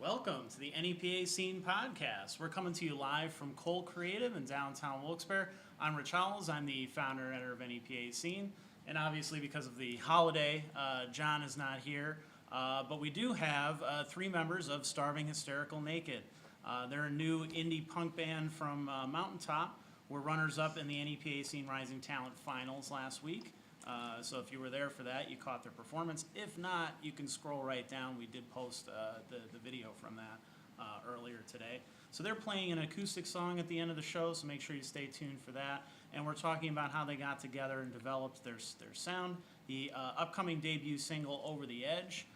Welcome to the NEPA Scene Podcast. We're coming to you live from Cole Creative in downtown Wilkes-Barre. I'm Rich Howells. I'm the founder and editor of NEPA Scene. And obviously because of the holiday, John is not here. But we do have three members of Starving Hysterical Naked. They're a new indie punk band from Mountaintop. We're runners-up in the NEPA Scene Rising Talent finals last week. So if you were there for that, you caught their performance. If not, you can scroll right down. We did post the video from that earlier today. So they're playing an acoustic song at the end of the show, so make sure you stay tuned for that. And we're talking about how they got together and developed their sound, the upcoming debut single, Over the Edge,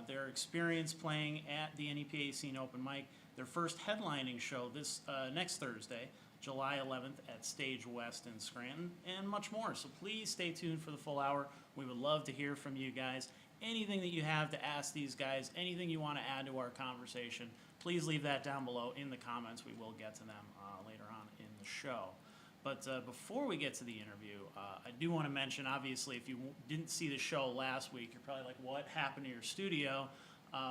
their experience playing at the NEPA Scene Open Mic, their first headlining show this next Thursday, July 11th at Stage West in Scranton, and much more. So please stay tuned for the full hour. We would love to hear from you guys. Anything that you have to ask these guys, anything you want to add to our conversation, please leave that down below in the comments. We will get to them later on in the show. But before we get to the interview, I do want to mention, obviously, if you didn't see the show last week, you're probably like, what happened to your studio?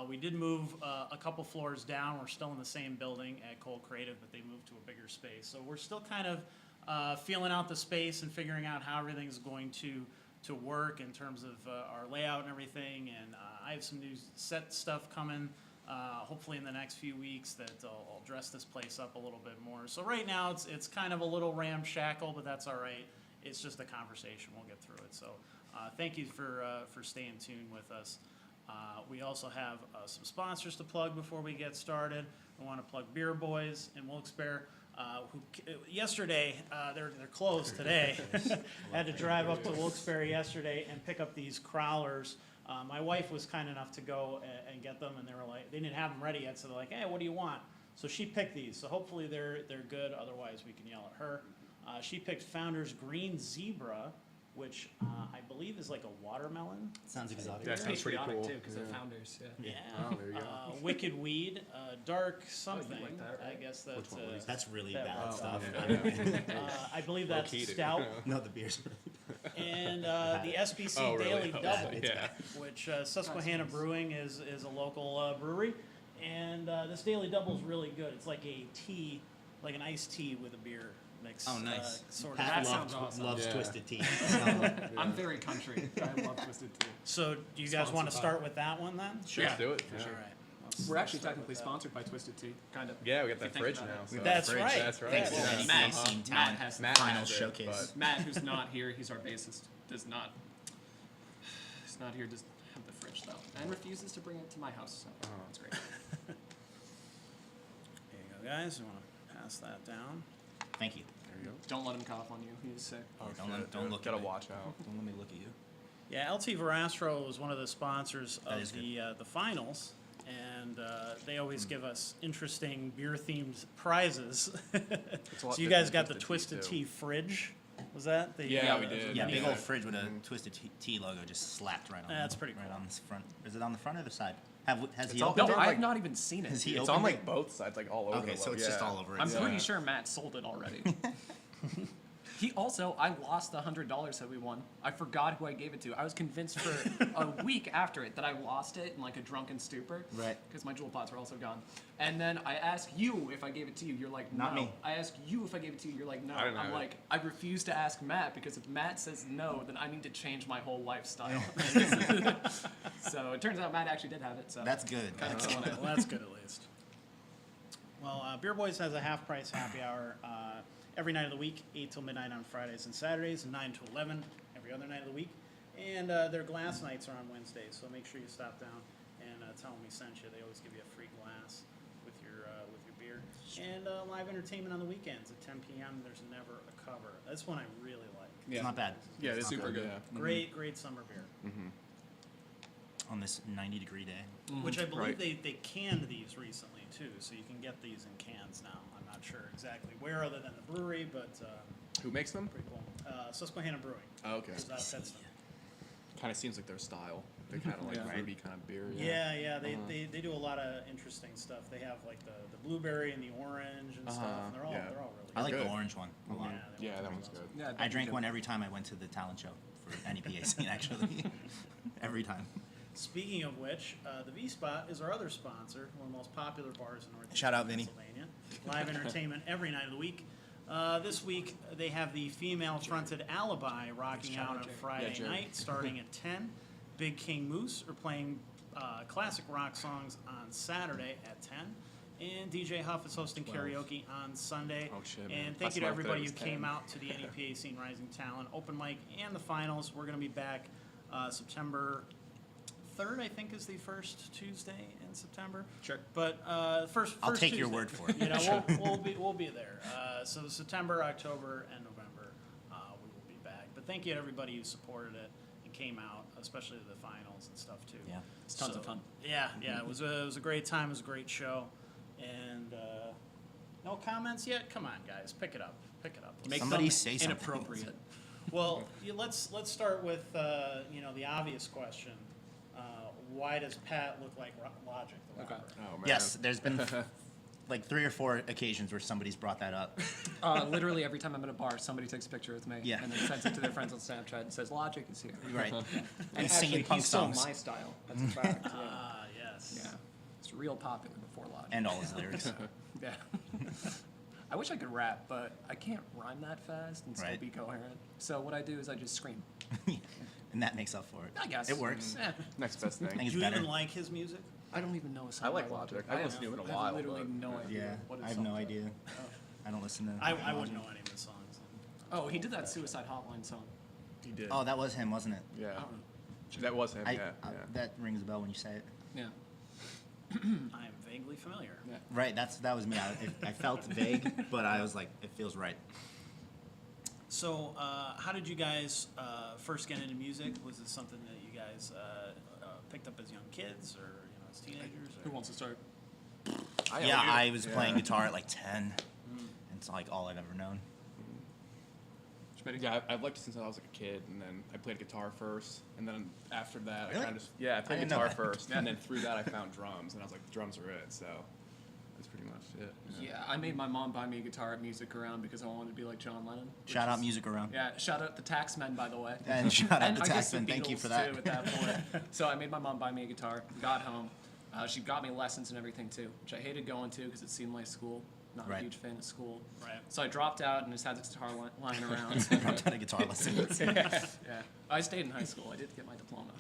We did move a couple floors down. We're still in the same building at Cole Creative, but they moved to a bigger space. So we're still kind of feeling out the space and figuring out how everything's going to work in terms of our layout and everything. And I have some new set stuff coming, hopefully in the next few weeks, that I'll dress this place up a little bit more. So right now it's kind of a little ramshackle, but that's all right. It's just a conversation. We'll get through it. So thank you for staying tuned with us. We also have some sponsors to plug before we get started. I want to plug Beer Boys in Wilkes-Barre, who yesterday, they're closed today. Had to drive up to Wilkes-Barre yesterday and pick up these crowlers. My wife was kind enough to go and get them, and they didn't have them ready yet, so they're like, hey, what do you want? So she picked these, so hopefully they're good, otherwise we can yell at her. She picked Founder's Green Zebra, which I believe is like a watermelon. Sounds exotic. That sounds pretty cool. too, because they're founders. Yeah. Yeah. Oh, there you go. Wicked Weed, Dark something. like that, right? I guess that's. Which one was That's really That bad one. stuff. Yeah. I believe that's Low-key to- Stout. No, the beer's And the SBC Oh, really? Daily Oh, Double, yeah. which Susquehanna Brewing is a local brewery. And this Daily Double is really good. It's like a tea, like an iced tea with a beer mix. Oh, nice. Sort Pat of. That sounds awesome. loves Yeah. Twisted Tea. I'm very country. I love Twisted Tea. So do you guys want to start with that one then? Sure. Let's do it. All Yeah. right. We're actually start technically with that. sponsored by Twisted Tea, kind of. Yeah, we got that If you fridge think now. about So. it. That's right. That's right. Thanks, Yeah. NEPA Matt, Scene Matt Talent has Matt final has it, showcase. but- Matt, who's not here, he's our bassist, does not. He's not here to have the fridge though, and refuses to bring it to my house. So that's great. There you go, guys. You want to pass that down? Thank you. There you go. Don't let him cough on you. He's sick. Oh, Don't shit. don't look Gotta at me. watch out. Don't let me look at you. Yeah, LT Verastro was one of the sponsors That of is the finals, and they always give us interesting beer-themed prizes. a So lot you guys different got the than Twisted too. Tea fridge. Was that? The, Yeah, we did. Yeah, mini- big Yeah. old fridge with a Twisted Tea logo just slapped right on. That's pretty Right cool. on this front. Is it on the front or the side? Has he all- opened No, it? I have not even seen Has it. he It's opened on like it? both sides, like all over. Okay, the so logo. it's just Yeah. all over it. I'm Yeah. pretty sure Matt sold it already. He also, I lost the $100 that we won. I forgot who I gave it to. I was convinced for a week after it that I lost it in like a drunken stupor. Right. Because my jewel pots were also gone. And then I asked you if I gave it to you. You're like, no. Not me. I asked you if I gave it to you. You're like, no. I didn't I'm have it. like, I refuse to ask Matt because if Matt says no, then I need to change my whole lifestyle. So it turns out Matt actually did have it. So That's good. Kind of That's killing it. Well, that's good at least. Well, Beer Boys has a half-price happy hour every night of the week, 8 till midnight on Fridays and Saturdays, and 9 to 11 every other night of the week. And their glass nights are on Wednesdays, so make sure you stop down and tell them we sent you. They always give you a free glass with your beer. And live entertainment on the weekends at 10 p.m. There's never a cover. That's one I really like. It's not bad. Yeah, It's it's not super bad. good. Great summer beer. On this 90-degree day. Which I believe Right. they canned these recently too, so you can get these in cans now. I'm not sure exactly where other than the brewery, but Who makes them? pretty cool. Susquehanna Brewing. Oh, okay. It's out of Pittston. Kind of seems like their style. They kind of like Yeah. fruity kind of beer. Yeah, they do a lot of interesting stuff. They have like the blueberry and the orange and stuff. And they're all yeah. really I like Good. the orange one a lot. they Yeah, that pretty one's awesome. good. Yeah, I drank one every time I went to the talent show for NEPA Scene, actually. Every time. Speaking of which, the V-Spot is our other sponsor, one of the most popular bars in Northeast Shout out, Vinny. Pennsylvania. Live entertainment every night of the week. This week, they have the female-fronted Alibi rocking out on Friday Jerry. night, starting at 10. Big King Moose are playing classic rock songs on Saturday at 10. And DJ Huff is hosting karaoke on Sunday. Oh, shit, man. And thank That's you to why I everybody who thought it was came 10. out to the NEPA Scene Rising Talent open mic and the finals. We're going to be back September 3rd, I think, is the first Tuesday in September. Sure. But first I'll take your Tuesday. word for it. You know, we'll be there. So September, October, and November, we will be back. But thank you to everybody who supported it and came out, especially the finals and stuff too. Yeah. It's tons of fun. Yeah, it was a great time. It was a great show. And no comments yet? Come on, guys, pick it up. Make Somebody them say something. inappropriate. Well, let's start with the obvious question. Why does Pat look like Logic the Okay. rapper? Oh, man. Yes, there's been like 3 or 4 occasions where somebody's brought that up. Literally every time I'm in a bar, somebody takes a picture with me Yeah. and then sends it to their friends on Snapchat and says, "Logic is here." Right. And And actually, singing punk he's still songs. my style. That's a fact. Ah, yes. Yeah, it's real popular before Logic. And all his lyrics. Yeah. I wish I could rap, but I can't rhyme that fast and still Right. be coherent. So what I do is I just scream. And that makes up for it. I guess It works. Eh, Next best I thing. think Do it's you better. even like his music? I don't even know a song. I like by Logic. I have- haven't listened to it in a I while, have literally but- no idea. Yeah, what his I have songs no are. idea. I don't listen to. I wouldn't know any of his songs. Oh, he did that Suicide Hotline song. He did. Oh, that was him, wasn't it? Yeah. I don't know. That was him, yeah. That rings a bell when you say it. Yeah. I am vaguely familiar. Yeah. Right, that was me. I felt vague, but I was like, it feels right. So, how did you guys first get into music? Was it something that you guys picked up as young kids, or as teenagers? Who Or? wants to start? I was playing guitar at like 10. And it's like all I've ever known. Schmidty? Yeah, I've liked it since I was like a kid, and then I played guitar first, and then after that, Really? I kind of I played didn't know guitar that. first, and then through that I found drums, and I was like, drums are it. So that's pretty much it. Yeah, I made my mom buy me a guitar at Music Around because I wanted to be like John Lennon. which Shout out is- Music Around. Yeah, shout out the Taxmen, by the way. And shout out And the I guess the Taxmen. Thank you Beatles, for that. Too, at that point. So I made my mom buy me a guitar. Got home. She got me lessons and everything too, which I hated going to because it seemed like school. Not Right. a huge fan of school. Right. So I dropped out and just had this guitar lying around. Dropped out of guitar lessons. Yeah. I stayed in high school. I did get my diploma.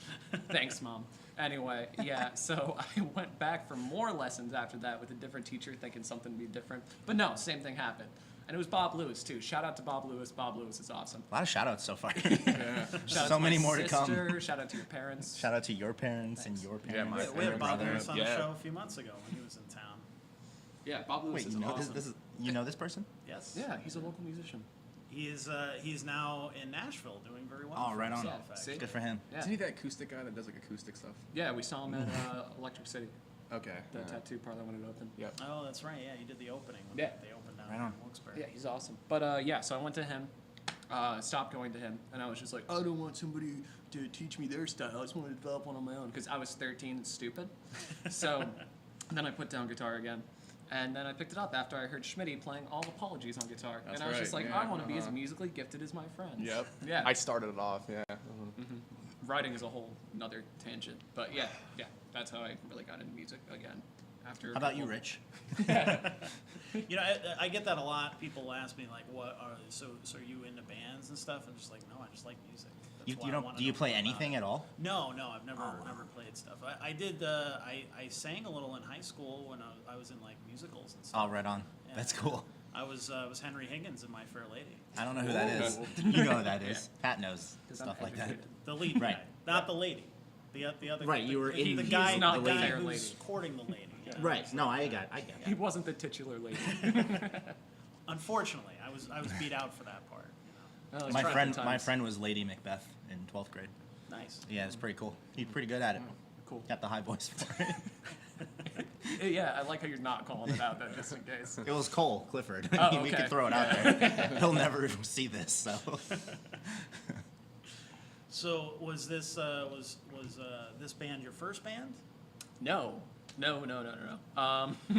Thanks, Mom. Anyway, yeah, so I went back for more lessons after that with a different teacher, thinking something would be different. But no, same thing happened. And it was Bob Lewis, too. Shout out to Bob Lewis. Bob Lewis is awesome. A lot of shout outs so far. Yeah. Shout out So to many my more to come. sister. Shout out to your parents. Shout out to your parents and your parents. my We had parents. Bob Lewis on the Yeah. show a few months ago when he was in town. Yeah, Bob Lewis Wait, is you know awesome. you know this person? Yes. Yeah, he's a local musician. He's now in Nashville doing very well. Oh, for right on. himself, Yeah, actually. see? Good for him. Yeah. Isn't he that acoustic guy that does like acoustic stuff? Yeah, we saw him at Electric City, Okay. the yeah. tattoo parlor when it opened. Yep. Oh, that's right. Yeah, he did the opening when Yeah. they opened down Right in on. Wilkes-Barre. Yeah, he's awesome. But yeah, so I went to him, stopped going to him, and I was just like, I don't want somebody to teach me their style. I just want to develop one on my own because I was 13 and stupid. So then I put down guitar again. And then I picked it up after I heard Schmidty playing All Apologies on guitar. That's and I was just right, like, yeah, I want to be as uh-huh. musically gifted as my friends. Yep. Yeah. I started it off. Yeah. Writing is a whole another tangent. But yeah, that's how I really got into music again. After How about you, Rich? I get that a lot. People ask me like, "What are so are you into bands and stuff?" I'm just like, "No, I just like music." That's You why I don't? wanna Do you know play more about anything it. at all? No, I've never Oh, wow. never played stuff. I did. I sang a little in high school when I was in like musicals and stuff. Oh, right on. Yeah. That's cool. I was Henry Higgins in My Fair Lady, I don't know who that is. You know who that is. Pat knows 'Cause I'm stuff like that. educated. the lead Right. guy, not the lady. The other Right, guy. you were in- the he's guy, not the the guy fair who's lady. courting the lady. you know? Right. No, I got He it. wasn't the titular lady. Unfortunately, I was beat out for that part. Well, it's My trying friend times. was Lady Macbeth in 12th grade. Nice. Yeah, it's pretty cool. He's pretty good at it. Cool. Got the high voice for it. Yeah, I like how you're not calling it out, though, just in case. It was Cole Clifford. Oh, We okay. could throw it out there. He'll never see this, so. So was this this band your first band? No.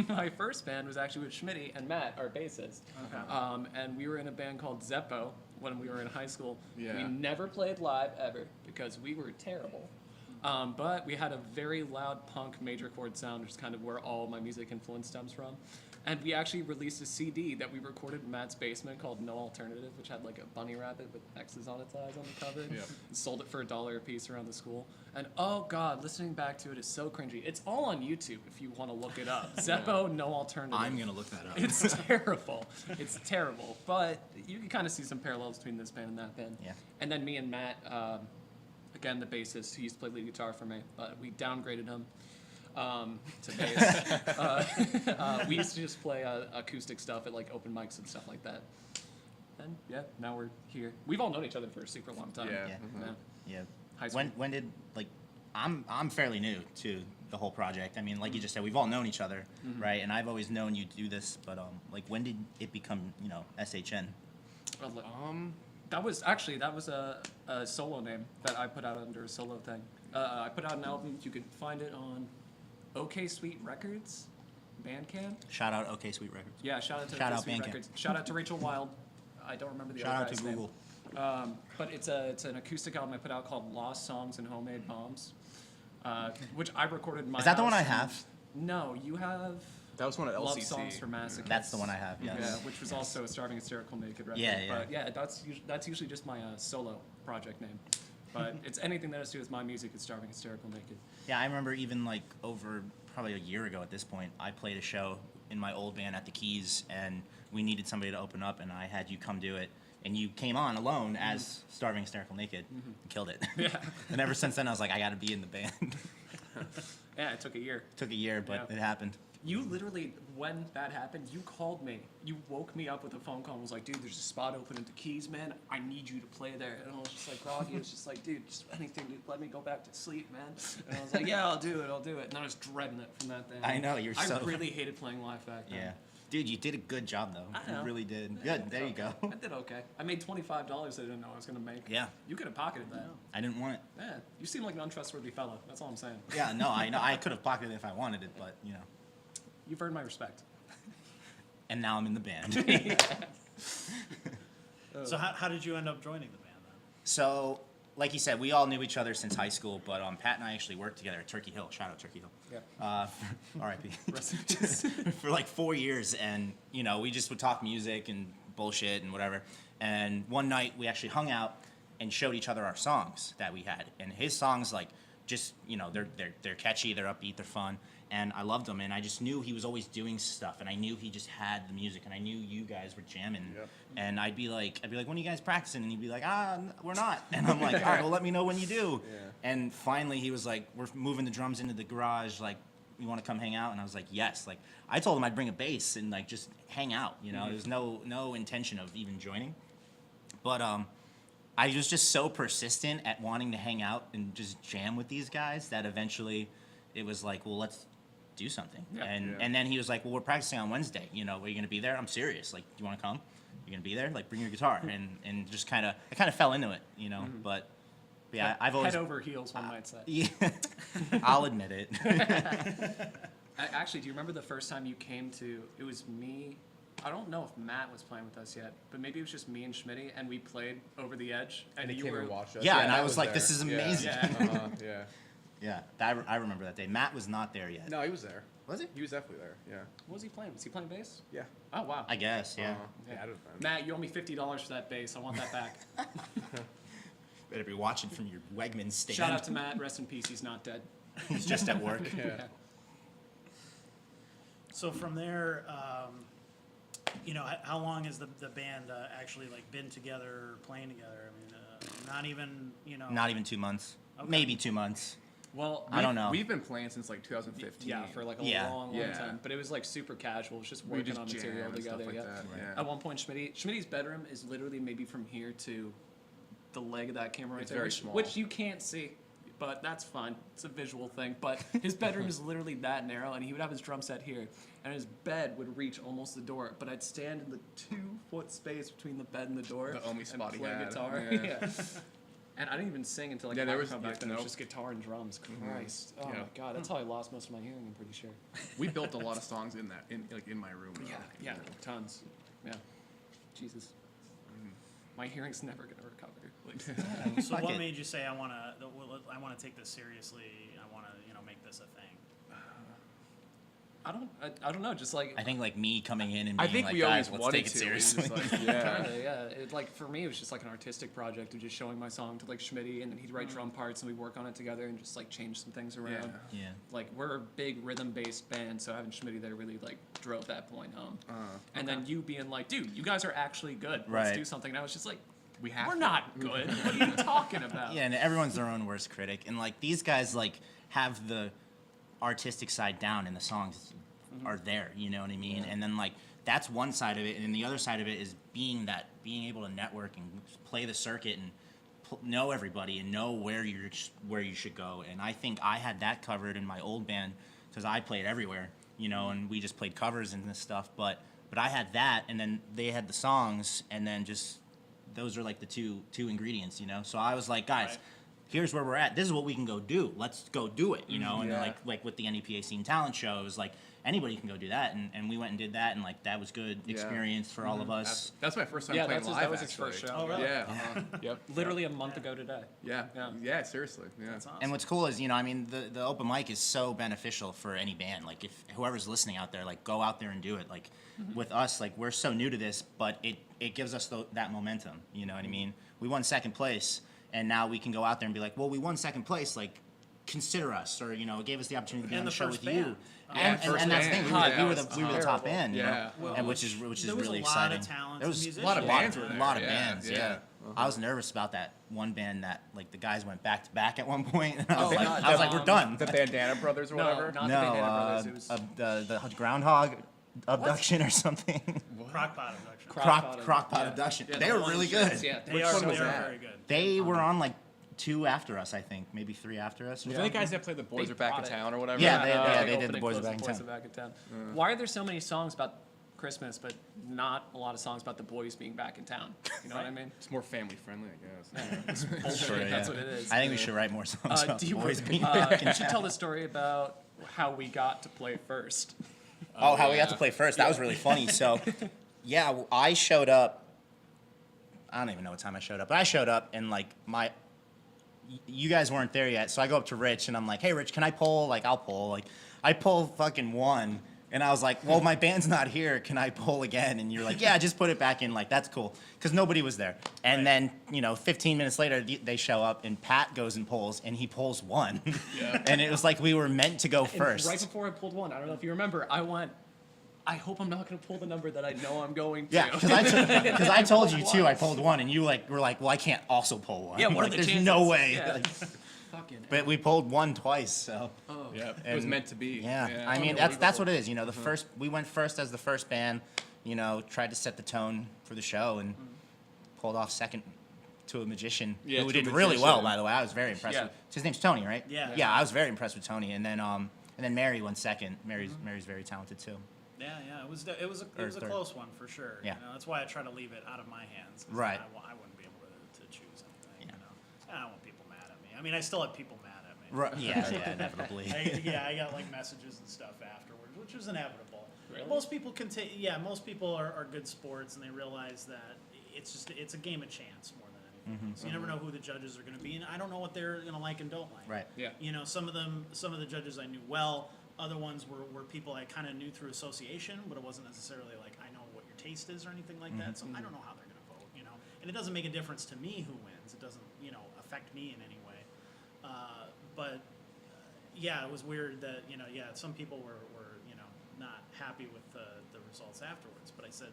My first band was actually with Schmidty and Matt, our bassist. Okay. And we were in a band called Zeppo when we were in high school. Yeah. We never played live ever because we were terrible. But we had a very loud punk major chord sound, which is kind of where all my music influence stems from. And we actually released a CD that we recorded in Matt's basement called No Alternative, which had like a bunny rabbit with X's on its eyes on the cover. Yep. And sold it for $1 a piece around the school. And oh god, listening back to it is so cringy. It's all on YouTube if you want to look it up. Zeppo No Alternative. I'm gonna look that up. It's terrible. It's terrible. But you can kind of see some parallels between this band and that band. Yeah. And then me and Matt, again, the bassist, who used to play lead guitar for me, but we downgraded him to bass. We used to just play acoustic stuff at like open mics and stuff like that. And yeah, now we're here. We've all known each other for a super long time. Yeah. Yeah. Yeah. High school. When did like I'm fairly new to the whole project. I mean, like you just said, we've all known each other, right? And I've always known you do this, but like when did it become, you know, SHN? That was a solo name that I put out under a solo thing. I put out an album. You can find it on OK Sweet Records, Bandcamp. Shout out OK Sweet Records. Yeah, shout out to Shout OK out Sweet Bandcamp. Records. Shout out to Rachel Wild. I don't remember the Shout other out guy's to name. Google. But it's an acoustic album I put out called Lost Songs and Homemade Bombs, which I recorded in my Is that the one I house. have? No, you have That was one at LCC. Love Songs for Masochists. That's the one I have. Yes. Yeah, which was also a Starving Hysterical Naked record. Yeah, yeah. But yeah, that's usually just my solo project name. But it's anything that has to do with my music is Starving Hysterical Naked. Yeah, I remember even like over probably a year ago at this point, I played a show in my old band at the Keys, and we needed somebody to open up, and I had you come do it. And you came on alone as Starving Hysterical Naked and killed it. Yeah. And ever since then, I was like, I got to be in the band. Yeah, it took a year. Took a year, but Yeah. it happened. You literally, when that happened, you called me. You woke me up with a phone call and was like, dude, there's a spot open at the Keys, man. I need you to play there. And I was just like, groggy. It was just like, dude, just anything to let me go back to sleep, man. And I was like, yeah, I'll do it. And I was dreading it from that day. I know, you're so... I really hated playing live back then. Yeah. Dude, you did a good job, though. I know. You really did. Yeah, Good, there you go. I did okay. I made $25 that I didn't know I was going to make. Yeah. You could have pocketed that. I didn't want it. Yeah, you seem like an untrustworthy fellow. That's all I'm saying. Yeah, no, I know. I could have pocketed it if I wanted it, but, you know. You've earned my respect. And now I'm in the band. So how did you end up joining the band then? So, like you said, we all knew each other since high school, but Pat and I actually worked together at Turkey Hill. Shout out Turkey Hill. Yeah. R.I.P. Rest in peace. For like 4 years, and you know, we just would talk music and bullshit and whatever. And one night we actually hung out and showed each other our songs that we had. And his songs, like, just, you know, they're catchy, they're upbeat, they're fun, and I loved them. And I just knew he was always doing stuff, and I knew he just had the music, and I knew you guys were jamming. Yep. And I'd be like, when are you guys practicing? And he'd be like, we're not. And I'm like, all right, well, let me know when you do. Yeah. And finally, he was like, we're moving the drums into the garage, like, you want to come hang out? And I was like, yes. Like, I told him I'd bring a bass and like just hang out. You know, there's no intention of even joining. But I was just so persistent at wanting to hang out and just jam with these guys that eventually it was like, well, let's do something. Yeah. And then he was like, well, we're practicing on Wednesday. You know, are you gonna be there? I'm serious. Like, do you want to come? You're gonna be there? Like, bring your guitar. And just I kind of fell into it. You know, but. Yeah, I've always Head over heels, one might say. Yeah, I'll admit it. Actually, do you remember the first time you came to? It was me. I don't know if Matt was playing with us yet, but maybe it was just me and Schmidty, and we played Over the Edge, And he you came were. and watched us. Yeah, and I Matt was like, this there. is amazing. Yeah. Yeah. Yeah, I remember that day. Matt was not there yet. No, he was there. Was he? He was definitely there. Yeah. What was he playing? Was he playing bass? Yeah. Oh wow. I guess, yeah. Yeah, I don't know. Matt, you owe me $50 for that bass. I want that back. Better be watching from your Wegmans stand. Shout out to Matt. Rest in peace. He's not dead. He's just at work. Yeah. So from there, you know, how long has the band actually like been together, playing together? I mean, not even, you know. Not even 2 months. Okay. Maybe 2 months. Well, I don't know. We've been playing since like 2015. yeah, for like a Yeah. long Yeah. time. But it was like super casual. It was just we working just on jam material and stuff together. like Yeah. that. Right. Yeah. At one point, Schmitty's bedroom is literally maybe from here to the leg of that camera right It's there, very which, small. which you can't see, but that's fine. It's a visual thing. But his bedroom is literally that narrow, and he would have his drum set here, and his bed would reach almost the door. But I'd stand in the 2-foot space between the bed and the door. The only and spot he play had. guitar. Yeah. Yeah. And I didn't even sing until like Yeah, a there was- microphone back then. It nope. was just guitar and drums. Christ. Oh Yeah. my God. That's how I lost most of my hearing, I'm pretty sure. We built a lot of songs in my room. though. Yeah, tons. Yeah. Jesus. My hearing's never gonna recover. So Fuck what it. made you say I want to take this seriously? I want to make this a thing. I don't know. Just like I think like me coming in and I being think like, we guys, always let's wanted take it to. We just, seriously. like, yeah. Kinda, yeah. It, like for me, it was just like an artistic project of just showing my song to like Schmidty, and then he'd write drum parts, and we work on it together, and just like change some things around. Yeah. Like we're a big rhythm-based band, so having Schmidty there really like drove that point home. And then you being like, dude, you guys are actually good. Let's Right. do something. And I was just like, We have we're to. not good. What are you talking about? Yeah, and everyone's their own worst critic, and like these guys like have the artistic side down, and the songs are there. You know what I mean? And then like that's one side of it, and then the other side of it is being able to network and play the circuit and know everybody and know where you should go. And I think I had that covered in my old band because I played everywhere, you know, and we just played covers and this stuff. But I had that, and then they had the songs, and then just those are like the two ingredients, you know. So I was like, guys, Right. here's where we're at. This is what we can go do. Let's go do it, you know. And Yeah. like with the NEPA Scene Talent show, it was like anybody can go do that, and we went and did that, and like that was good Yeah. experience for all of us. That's my first time Yeah, playing live. that was his actually. first show. Oh, really? Yeah. Yep. Literally a month ago today. Yeah. Yeah. Yeah. Seriously. Yeah. That's awesome. And what's cool is, you know, I mean, the open mic is so beneficial for any band. Like, if whoever's listening out there, like, go out there and do it. Like, with us, like, we're so new to this, but it gives us that momentum. You know what I mean? We won second place, and now we can go out there and be like, well, we won second place. Like, consider us, or, you know, it gave us the opportunity to be And on the the show first with you. band. And, first and that's the band. thing, Yeah, we were it the top band, you Yeah. know, and which is there was really a exciting. lot of talented There was musicians. a lot of bands were a there. lot of Yeah, bands, yeah. yeah. I was nervous about that one band that, like, the guys went back to back at one point, and I was Oh, like, God, we're done. The Bandana Brothers or No, whatever. not the No, Bandana Brothers. It was the groundhog abduction or something. Crockpot abduction. Crockpot yeah. abduction. Yeah, they the were long really shirts, good. Yeah, They are one was that? very good. They were on like 2 after us, I think, maybe 3 after us. or Were something. they guys that played The Boys They Are Back in brought it. Town or whatever? Yeah, they open did The and Boys close Are Back in Town. Back in Town. Why are there so many songs about Christmas, but not a lot of songs about the boys being back in town? You know what I mean? It's more family friendly, I guess. Bullshit, Sure, that's yeah. what it is. I think we should write more songs about do you boys being you should tell the story about how we got to play first. Oh, how we got yeah. to play first. That was really funny. So, yeah, I showed up. I don't even know what time I showed up, but I showed up, and like you guys weren't there yet. So I go up to Rich, and I'm like, "Hey, Rich, can I pull? Like, I'll pull. Like, I pull fucking 1." And I was like, well, my band's not here. Can I pull again? And you're like, yeah, just put it back in. Like, that's cool. Because nobody was there. And then, you know, 15 minutes later, they show up, and Pat goes and pulls, and he pulls 1. Yeah. And it was like we were meant to go And first. right before I pulled 1, I don't know if you remember, I went, I hope I'm not going to pull the number that I know I'm going to. Yeah, because I told you too. I pulled 1, and you were like, well, I can't also pull 1. Yeah, what are like, the there's chances? no way. Yeah. Like, Fucking but we pulled 1 twice, so Yeah, it was And- meant to be. yeah. I mean, that's what it is. You know, we went first as the first band. You know, tried to set the tone for the show and pulled off second to a magician Yeah, who to a did really well. magician. By the way, I was very impressed. Yeah. With, his name's Tony, right? Yeah. Yeah, I was very impressed with Tony, and then Mary went second. Mary's very talented too. Yeah, it was a third. close one for sure. Yeah. You know, that's why I try to leave it out of my hands. 'Cause Right. I wouldn't be able to choose anything. Yeah. You know, I don't want people mad at me. I mean, I still have people mad at me. Right. Yeah, inevitably. I got like messages and stuff afterwards, which is inevitable. Really? Most people can take. Yeah, most people are good sports, and they realize that it's a game of chance more than anything. So you never know who the judges are going to be, and I don't know what they're going to like and don't like. Right. Yeah. You know, some of the judges I knew well. Other ones were people I kind of knew through association, but it wasn't necessarily like I know what your taste is or anything like that. So I don't know how they're going to vote. You know, and it doesn't make a difference to me who wins. It doesn't affect me in any way. But yeah, it was weird that some people were not happy with the results afterwards. But I said,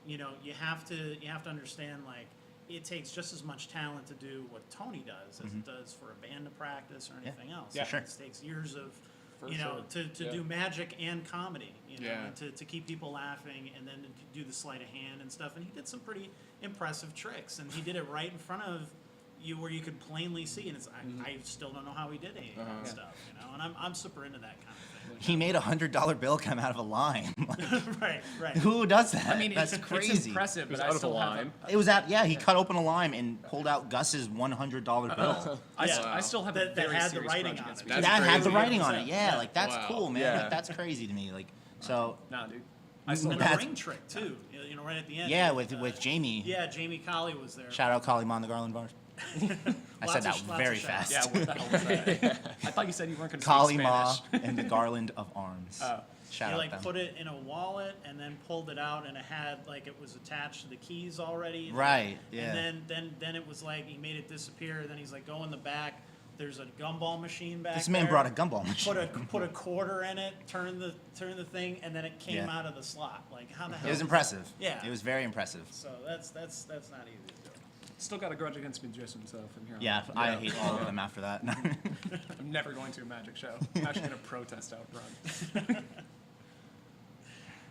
you have to understand, like, it takes just as much talent to do what Tony does as it does for a band to practice or anything else. Yeah, sure. It takes years of For to Yeah. do magic and comedy, Yeah. and to keep people laughing, and then to do the sleight of hand and stuff. And he did some pretty impressive tricks, and he did it right in front of you where you could plainly see. And I still don't know how he did any of that stuff, And I'm super into that kind of thing. He made $100 bill come out of a lime. Right. Who does that? I mean, that's it's crazy. impressive, was but out I of a still have lime. It was he cut open a lime and pulled out Gus's $100 bill. Yeah. I still have a That very had the serious writing grudge on against it. me. That's that had the crazy. writing on it. Yeah, Yeah. like that's Wow. cool, man. Yeah. Like that's crazy to me. Like so. Nah, dude. And the That's- ring trick too, right at the end. Yeah, with Jamie. Yeah, Jamie Colley was there. Shout out Collie Mon the Garland Bars. I said that Lots of very shouts. fast. Yeah, what the hell was that? I thought you said you weren't going to Kali speak Ma Spanish. and the Garland of Arms. Shout You out like them. put it in a wallet and then pulled it out, and it had like it was attached to the keys already. Right, yeah. And then it was like he made it disappear. Then he's like, go in the back. There's a gumball machine back This man there. brought a gumball machine. Put a quarter in it, turn the thing, and then it came Yeah. out of the slot. Like how the hell? It was impressive. Yeah. It was very impressive. So that's not easy to do. Still got a grudge against magicians, so from here on Yeah, out. I hate all of them after that. I'm never going to a magic show. I'm actually going to protest out front.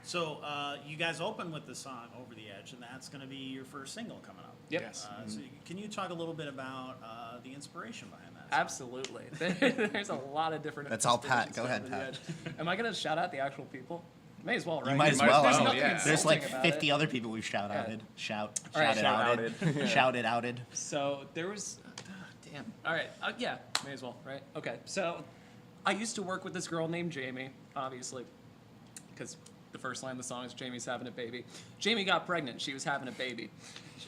So you guys open with the song "Over the Edge," and that's going to be your first single coming up. Yep. Yes. So can you talk a little bit about the inspiration behind that? Absolutely. There's a lot of different. That's all Pat. inspirations Go for ahead, Over the Pat. Edge. Am I going to shout out the actual people? May as well, right? You might as might as well. well, There's nothing yeah. There's like insulting about 50 it. other people we've shout Yeah. outed. All right, Shouted outed. Shouted outed. So there was, damn. All right, yeah, may as well, right? Okay, so I used to work with this girl named Jamie, obviously, because the first line of the song is Jamie's having a baby. Jamie got pregnant. She was having a baby.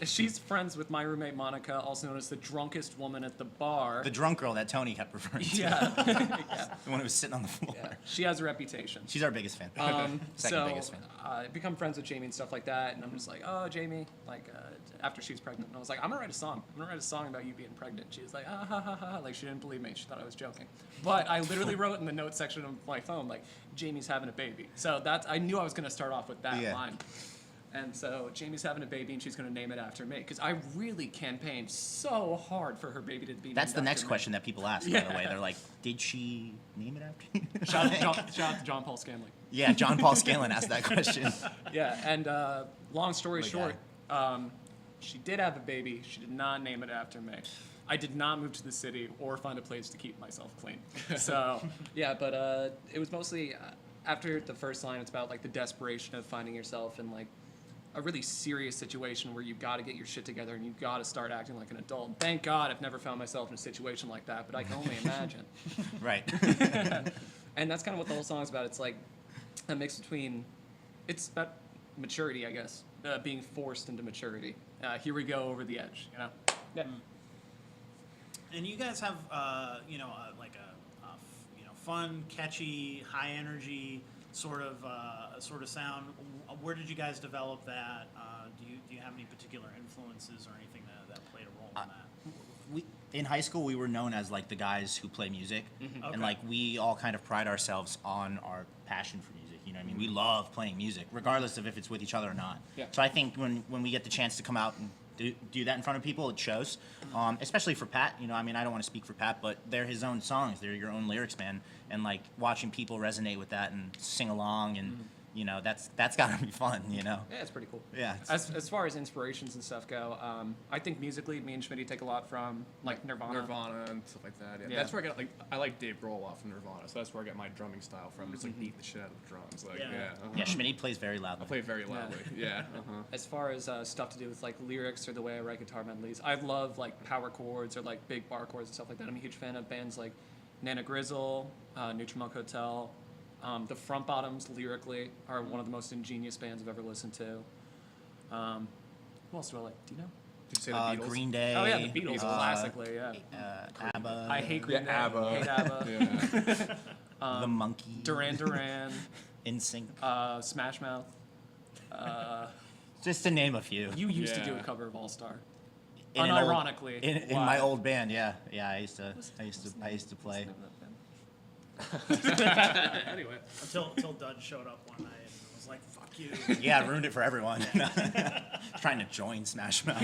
She's friends with my roommate Monica, also known as the drunkest woman at the bar. The drunk girl that Tony kept referring to. Yeah. Yeah. The one who was sitting on the floor. Yeah. She has a reputation. She's our biggest fan. Second So biggest fan. I become friends with Jamie and stuff like that, and I'm just like, oh, Jamie, like, after she was pregnant, and I was like, I'm gonna write a song. I'm gonna write a song about you being pregnant. She was like, ah, ha, ha, ha, like she didn't believe me. She thought I was joking. But I literally wrote in the notes section of my phone, like, Jamie's having a baby. So that's, I knew I was gonna start off with that Yeah. line. And so Jamie's having a baby, and she's gonna name it after me, because I really campaigned so hard for her baby to be. That's the named next after me. question that people ask, by the way. They're like, did she name it after you? Shout out to John Paul Scanlon. Yeah, John Paul Scanlon asked that question. Yeah, and long story What a short, she did have a baby. She did not name it after me. I did not move to the city or find a place to keep myself clean. So, yeah, but it was mostly after the first line, it's about like the desperation of finding yourself in like a really serious situation where you've got to get your shit together and you've got to start acting like an adult. Thank God I've never found myself in a situation like that, but I can only imagine. Right. And that's kind of what the whole song's about. It's like a mix between, it's about maturity, I guess, being forced into maturity. Here we go over the edge, you know? Yeah. And you guys have, like a fun, catchy, high energy sort of sound. Where did you guys develop that? Do you have any particular influences or anything that played a role in that? In high school, we were known as like the guys who play music, Okay. and like we all kind of pride ourselves on our passion for music. You know what I mean? We love playing music, regardless of if it's with each other or not. Yeah. So I think when we get the chance to come out and do that in front of people, it shows. Especially for Pat. You know, I mean, I don't want to speak for Pat, but they're his own songs. They're your own lyrics, man. And like watching people resonate with that and sing along and. You know, that's got to be fun, you know? Yeah, it's pretty cool. Yeah. As far as inspirations and stuff go, I think musically, me and Schmidty take a lot from like Nirvana. And stuff like that. Yeah. Yeah. That's where I get I like Dave Grohl a lot from Nirvana, so that's where I get my drumming style from. Just like beating the shit out of the drums. Like Yeah. Yeah, Schmidty plays very loudly. I play very loudly. Yeah. As far as stuff to do with like lyrics or the way I write guitar melodies, I love like power chords or like big bar chords and stuff like that. I'm a huge fan of bands like Nana Grizzle, Nutrimilk Hotel. The Front Bottoms lyrically are one of the most ingenious bands I've ever listened to. Who else do I like? Do you know? Did you say the Beatles? Green Day. Oh yeah, the Beatles classically. Yeah. ABBA. I hate Green Day. ABBA. Hate ABBA. Yeah. The Monkey. Duran Duran. NSYNC. Smash Mouth. Just to name a few. You used to do a Yeah. cover of All Star. In an old- Unironically. in Wow. my old band, yeah, I used to play. Anyway. Until Dud showed up one night and was like, "Fuck you." Yeah, I ruined it for everyone. Trying to join Smash Mouth.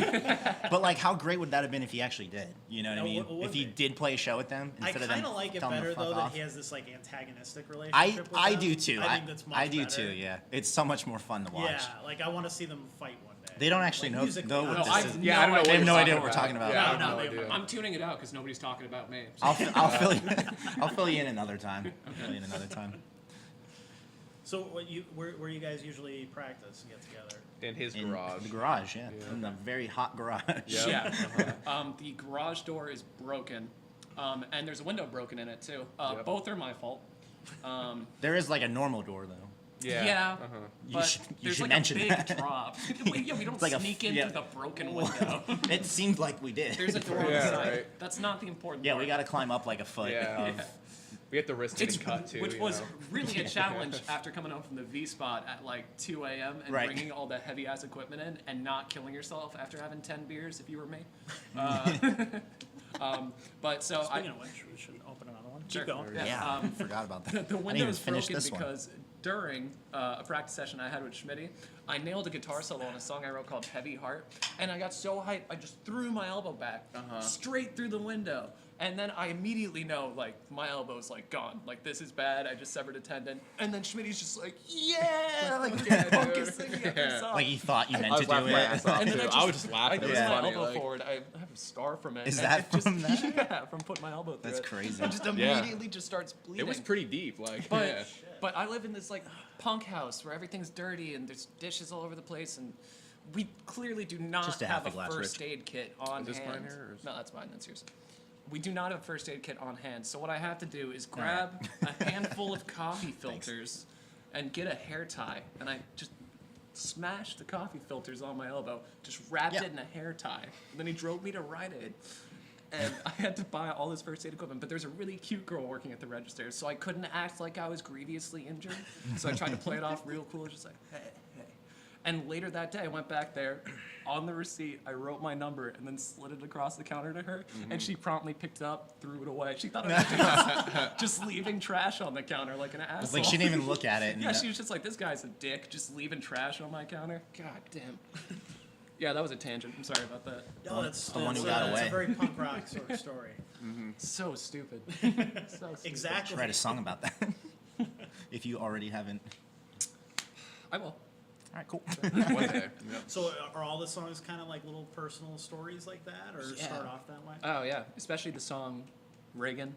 But like, how great would that have been if he actually did? You know what I No, mean? it would If he be. did play a show with them I instead of them kind of like it telling them better to fuck though off. that he has this like antagonistic relationship with I them. do too. I think that's much I do better. too. Yeah, it's so much more fun to watch. Yeah, like I want to see them fight one day. They don't actually Like, know musically, what no, this I- is. Yeah, I don't know. They have what no you're idea what we're talking about. Yeah, I have No, no they- idea. I'm tuning it out because nobody's talking about me. I'll fill you in another time. Fill you in another time. So where you guys usually practice and get together? In his In garage. the garage, yeah. In the very hot garage. Yeah. Yeah. The garage door is broken, and there's a window broken in it too. Yep. Both are my fault. There is like a normal door though. Yeah, You but should there's like mention a big that. drop. Yeah, we don't It's like sneak in through the broken window. It seemed like we did. There's a door on Yeah, the side. right. That's not the important Yeah, part. we got to climb up like a foot. Yeah. We have to risk getting cut too. Which you was know? really a challenge after coming home from the V spot at like 2 a.m. and Right. bringing all the heavy ass equipment in and not killing yourself after having 10 beers if you were me. But so Speaking of which, we should open another one. Sure. Keep going. Yeah, forgot about that. the I didn't window even is finish broken this one. because during a practice session I had with Schmidty, I nailed a guitar solo on a song I wrote called Heavy Heart, and I got so hyped I just threw my elbow back straight through the window. And then I immediately know, like, my elbow's, like, gone. Like, this is bad. I just severed a tendon. And then Schmidty's just like, yeah! Like, focusing at this song. Like you thought you meant I to was do laughing my ass it. off And then too. I was just I laughing. It threw was my funny. elbow Like, forward. I have a scar from it. Is And that it just, from that? Yeah, from putting my elbow through That's it. crazy. It just immediately just starts bleeding. it was pretty deep. Like, But yeah. but I live in this like punk house where everything's dirty and there's dishes all over the place, and we clearly do not Just a have half a a glass, first Rich. aid kit on Is this hand. mine here, or is- No, that's mine. That's yours. We do not have a first aid kit on hand. So what I have to do is grab a handful of coffee filters and get a hair tie, and I just smashed the coffee filters on my elbow, just wrapped Yeah. it in a hair tie. And then he drove me to Rite Aid. And I had to buy all this first aid equipment, but there's a really cute girl working at the register, so I couldn't act like I was grievously injured. So I tried to play it off real cool, just like, hey, hey. And later that day, I went back there. On the receipt, I wrote my number and then slid it across the counter to her, and she promptly picked it up, threw it away. She thought I was just leaving trash on the counter like an asshole. It's like she didn't even look at it. And Yeah, she was just like, this guy's a dick, just leaving trash on my counter. God damn. Yeah, that was a tangent. I'm sorry about that. No, that's the one who that's got It's away. a very punk rock sort of story. So stupid. So stupid. Exactly. write a song about that. If you already haven't. I will. All right, cool. One day. Yeah. So are all the songs kind of like little personal stories like that, or Yeah. start off that way? Oh yeah, especially the song Reagan.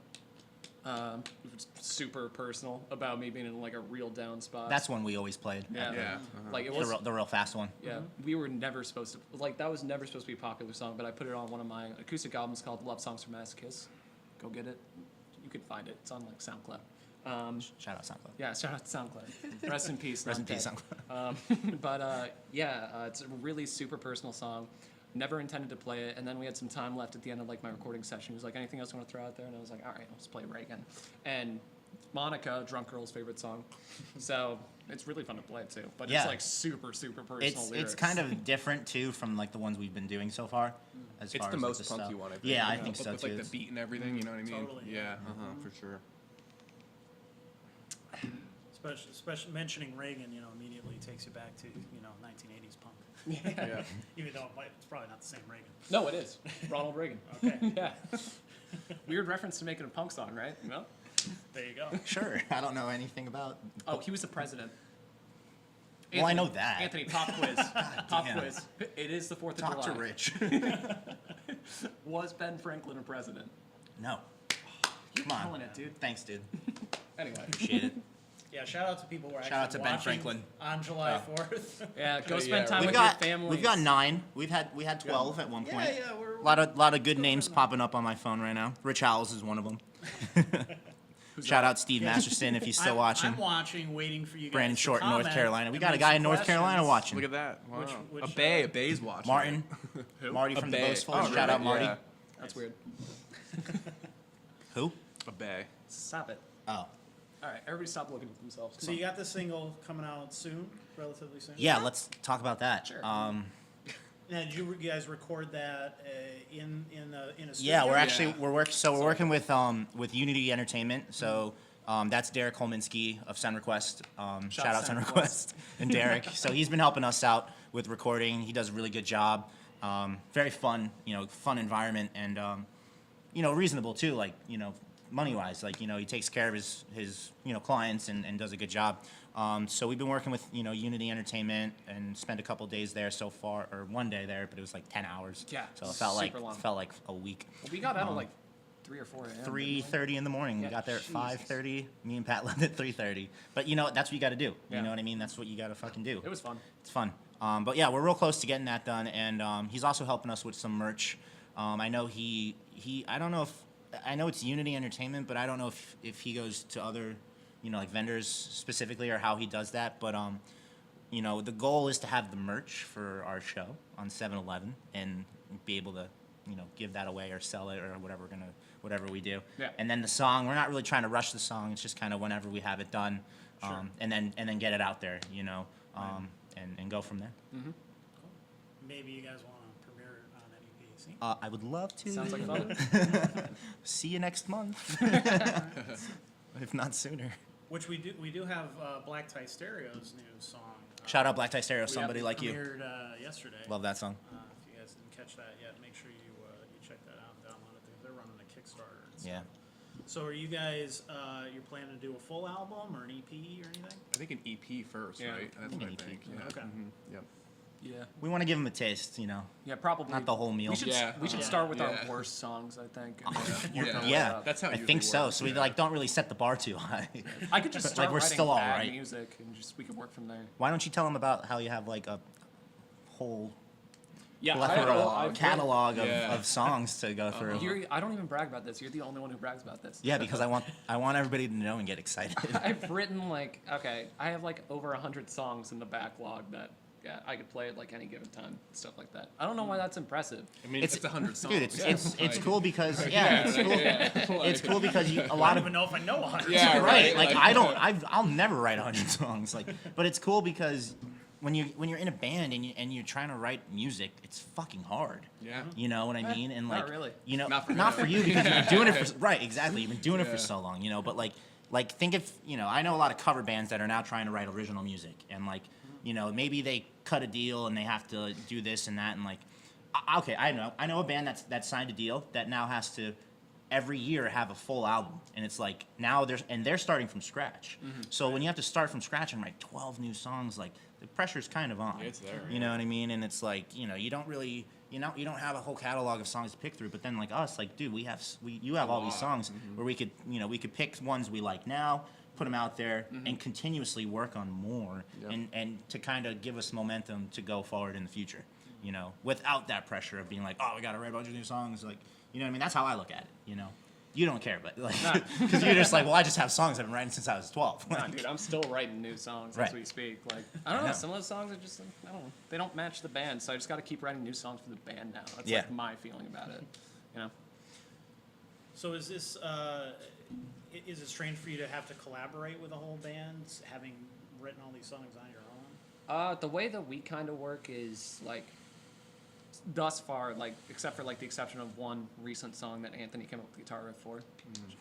It's super personal about me being in like a real down spot. That's one we always played. yeah. Yeah. Like it The was. real fast one. Yeah, we were never supposed to like that was never supposed to be a popular song, but I put it on one of my acoustic albums called Love Songs from Masochists. Go get it. You can find it. It's on like SoundCloud. Shout out SoundCloud. Yeah, shout out to SoundCloud. Rest in peace. Rest in not peace, dead. SoundCloud. But it's a really super personal song. Never intended to play it, and then we had some time left at the end of like my recording session. He was like, "Anything else you want to throw out there?" And I was like, "All right, let's play Reagan." And Monica, drunk girl's favorite song, so it's really fun to play too. But Yeah. it's like super personal. It's lyrics. kind of different too from like the ones we've been doing so far. As It's far the as, most like, the punky stuff. one, I think. Yeah, I you know, think so with too. like the beat and everything, you know what I mean? Totally, Yeah, for sure. Especially mentioning Reagan, immediately takes you back to 1980s punk. Yeah. Even though it's probably not the same Reagan. No, it is Ronald Reagan. Okay, Yeah. Weird reference to making a punk song, right? No. there you go. Sure. I don't know anything about. Oh, he was the president. Well, I know that. Anthony, pop quiz. Pop damn. quiz. It is the 4th of Talk July. to Rich. Was Ben Franklin a president? No. You're Come on. killing it, dude. Thanks, dude. Anyway. Appreciate it. Yeah, shout out to people who are Shout out actually to Ben watching Franklin. on July 4th. Yeah, go Yeah, spend time We've with got your family. we've got 9. We had 12 at one point. yeah, we're A lot of good names popping up on my phone right now. Rich Howells is one of them. Shout out Steve Masterson if he's still watching. I'm watching, waiting for you guys Brandon to Short, North comment Carolina. We and got a make guy some in North Carolina questions. watching. Look at that. Wow. Which, a bay's watching. Martin. Who? Marty A from the bay. Boastful. Oh, Shout really? out Marty. Yeah. That's weird. Who? A bay. Stop it. Oh. All right, everybody stop looking at themselves. So you got this single coming out soon, relatively soon? Yeah, let's talk about that. Sure. Now, did you guys record that in a studio? Yeah, we're actually Yeah. we're working with Unity Entertainment. So that's Derek Holminski of Send Request. Shout out Send Request and Derek. So he's been helping us out with recording. He does a really good job. Very fun, fun environment and reasonable too. Like money wise, like he takes care of his clients and does a good job. So we've been working with Unity Entertainment and spent a couple days there so far, or one day there, but it was like 10 hours. Yeah, So it felt super long. like a week. Well, we got out at like 3 or 4 a.m. 3:30 in the morning. Yeah, We got there at Jesus. 5:30. Me and Pat left at 3:30. But that's what you got to do. Yeah. You know what I mean? That's what you got to fucking do. It was fun. It's fun. But yeah, we're real close to getting that done, and he's also helping us with some merch. I know I don't know if I know it's Unity Entertainment, but I don't know if he goes to other like vendors specifically or how he does that. But the goal is to have the merch for our show on 7-Eleven and be able to give that away or sell it or whatever we do. Yeah. And then the song, we're not really trying to rush the song. It's just kind of whenever we have it done, and then get it out there, and go from there. Mm-hmm. Maybe you guys want to premiere it on NEPA Scene? I would love to. Sounds like fun. See you next month, if not sooner. Which we do have Black Tie Stereo's new song. Shout out Black Tie Stereo, somebody like you. Premiered yesterday. Love that song. If you guys didn't catch that yet, make sure you check that out and download it. They're running a Kickstarter. Yeah. So are you guys you're planning to do a full album or an EP or anything? I think an EP first, Yeah, right? That's I think what an I EP. think. Yeah. Okay. Yep. Yeah. We want to give them a taste, Yeah, probably. not the whole meal. We should, Yeah. we should Yeah. start with Yeah. our worst songs, I think. and Yeah. work our way Yeah, up. That's how it I usually think so. works, So we yeah. don't really set the bar too high. I could just start we're writing still all bad right. music and we could work from there. Why don't you tell them about how you have like a whole Yeah, catalog Yeah. of songs to go through? I don't even brag about this. You're the only one who brags about this. Yeah, because I want everybody to know and get excited. I've written I have over 100 songs in the backlog that I could play at any given time, stuff like that. I don't know why that's impressive. I mean, it's 100 songs. Dude, it's Like- cool because it's cool. Yeah. It's cool because a I lot don't of even know if I know 100. Yeah, right. Like Like- I'll never write 100 songs. But it's cool because when you're in a band and you're trying to write music, it's fucking hard. Yeah. You know what I mean? And not really. Not for you because you've been doing it for right, exactly. You've been doing it for so long, but like think if I know a lot of cover bands that are now trying to write original music and maybe they cut a deal and they have to do this and that and okay, I know a band that's signed a deal that now has to every year have a full album, and it's like now they're starting from scratch. So when you have to start from scratch and write 12 new songs, the pressure's kind of on. It's there, You know what I mean? And it's you don't really you don't have a whole catalog of songs to pick through. But then us, dude, you have all these songs where we could pick ones we like now, put them out there, and continuously work on more, and to kind of give us momentum to go forward in the future. Without that pressure of being like, oh, we got to write a bunch of new songs, you know what I mean? That's how I look at it, You don't care, but because you're just well, I just have songs I've been writing since I was 12. Nah, dude, I'm still writing new songs Right. as we speak. I don't know. Some of those songs are just I don't know. They don't match the band, so I just got to keep writing new songs for the band now. That's my feeling about it. So is this is it strange for you to have to collaborate with a whole band, having written all these songs on your own? The way that we kind of work is thus far, except for the exception of one recent song that Anthony came up with the guitar riff for.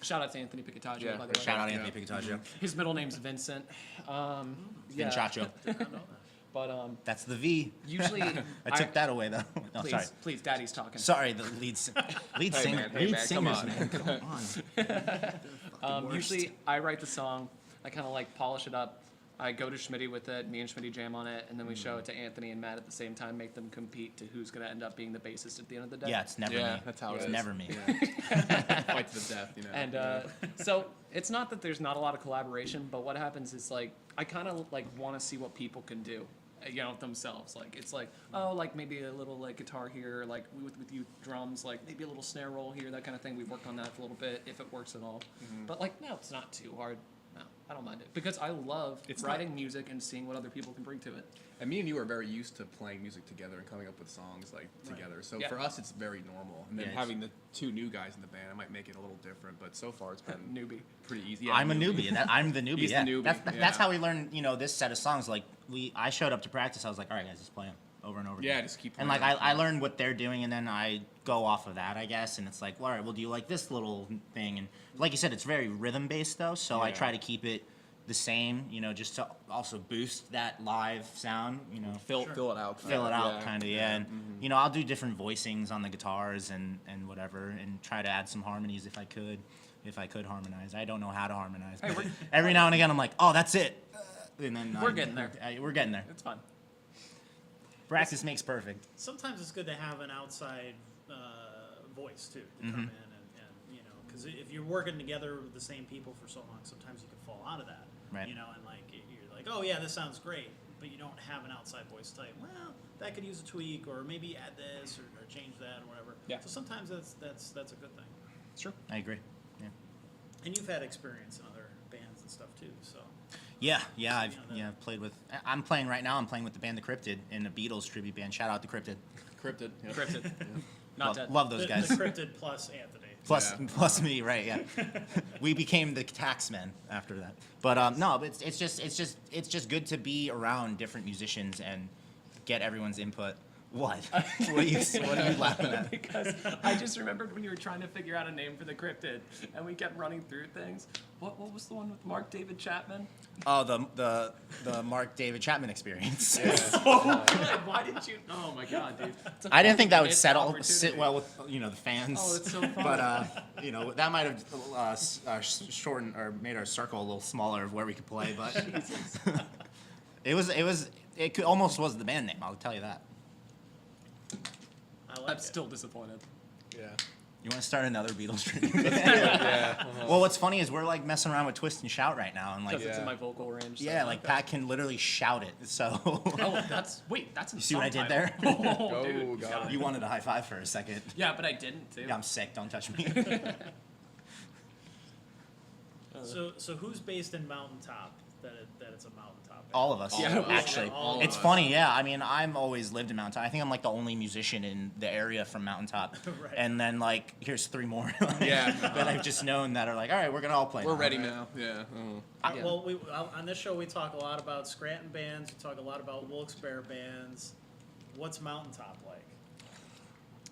Shout out to Anthony Picataggio, Yeah, by the way. Shout out Anthony Picataggio. His middle name's Vincent. Vinchacho. Did not know that. But That's the V. usually I took that away though. No, Please, sorry. please, Daddy's talking. Sorry, the lead singer. Hey, man, come singers, on. man. Come on. Usually I write the song, I kind of polish it up. I go to Schmidty with it, me and Schmidty jam on it, and then we show it to Anthony and Matt at the same time, make them compete to who's going to end up being the bassist at the end of the day. Yeah, it's never Yeah, me. that's how it it's is. never me. Fight to the death, And so it's not that there's not a lot of collaboration, but what happens is I kind of want to see what people can do, themselves. It's maybe a little guitar here, with you drums, maybe a little snare roll here, that kind of thing. We've worked on that for a little bit, if it works at all. But no, it's not too hard. No, I don't mind it because I love writing music and seeing what other people can bring to it. And me and you are very used to playing music together and coming up with songs together. So Yeah. for us, it's very normal. And then Yeah, having the two new guys in the band, it might make it a little different. But so far, it's been Newbie. pretty easy. Yeah, I'm a newbie. I'm the newbie. He's the yeah. newbie, That's yeah. how we learned. This set of songs. I showed up to practice. I was like, all right, guys, just play them over and over. Yeah, again. just keep And playing. I learned what they're doing, and then I go off of that, I guess. And it's well, all right, well, do you like this little thing? And like you said, it's very rhythm based though, so I Yeah. try to keep it the same. Just to also boost that live sound. fill it out. Fill it out, kind of, yeah. And I'll do different voicings on the guitars and whatever, and try to add some harmonies if I could harmonize. I don't know how to harmonize. Hey, but every now and again, I'm like, oh, that's it. And then We're getting there. We're getting there. It's fun. Practice makes perfect. Sometimes it's good to have an outside voice too to come in and because if you're working together with the same people for so long, sometimes you can fall out of that. Right. And you're like, oh yeah, this sounds great, but you don't have an outside voice type. Well, that could use a tweak, or maybe add this or change that or whatever. Yeah. So sometimes that's a good thing. It's true. I agree. Yeah. And you've had experience in other bands and stuff too. So Yeah, I've played with. I'm playing right now. I'm playing with the band The Cryptid in a Beatles tribute band. Shout out to Cryptid. Cryptid. Yeah. Cryptid. Not dead. Love those guys. The Cryptid plus Anthony. Plus me, right? Yeah, we became the taxmen after that. But no, but it's just good to be around different musicians and get everyone's input. What? What are you laughing at? Because I just remembered when you were trying to figure out a name for the Cryptid, and we kept running through things. What was the one with Mark David Chapman? Oh, the Mark David Chapman experience. Oh, good. Why didn't you? Oh my god, dude. It's a I didn't think that would missed sit opportunity. well with the fans. Oh, it's so fun. But that might have shortened or made our circle a little smaller of where we could play. But it almost was the band name. I'll tell you that. I like I'm it. still disappointed. Yeah. You want to start another Beatles tribute? Yeah. Well, what's funny is we're like messing around with Twist and Shout right now, and like Because it's in Yeah. my vocal range. so yeah, I like that. Pat can literally shout it. So Oh, that's in you see what I song did there? title. Oh, Oh, dude. God. You wanted a high five for a second. Yeah, but I didn't, too. Yeah, I'm sick. Don't touch me. So who's based in Mountaintop that it's a Mountaintop? All of us, Yeah, actually. all of It's us. funny, yeah. I mean, I'm always lived in Mountaintop. I think I'm like the only musician in the area from Mountaintop. Right. And then like, here's 3 more Yeah. that I've just known that are like, all right, we're gonna all play. We're now. ready now. Yeah. Yeah. Well, on this show we talk a lot about Scranton bands. We talk a lot about Wilkes-Barre bands. What's Mountaintop like?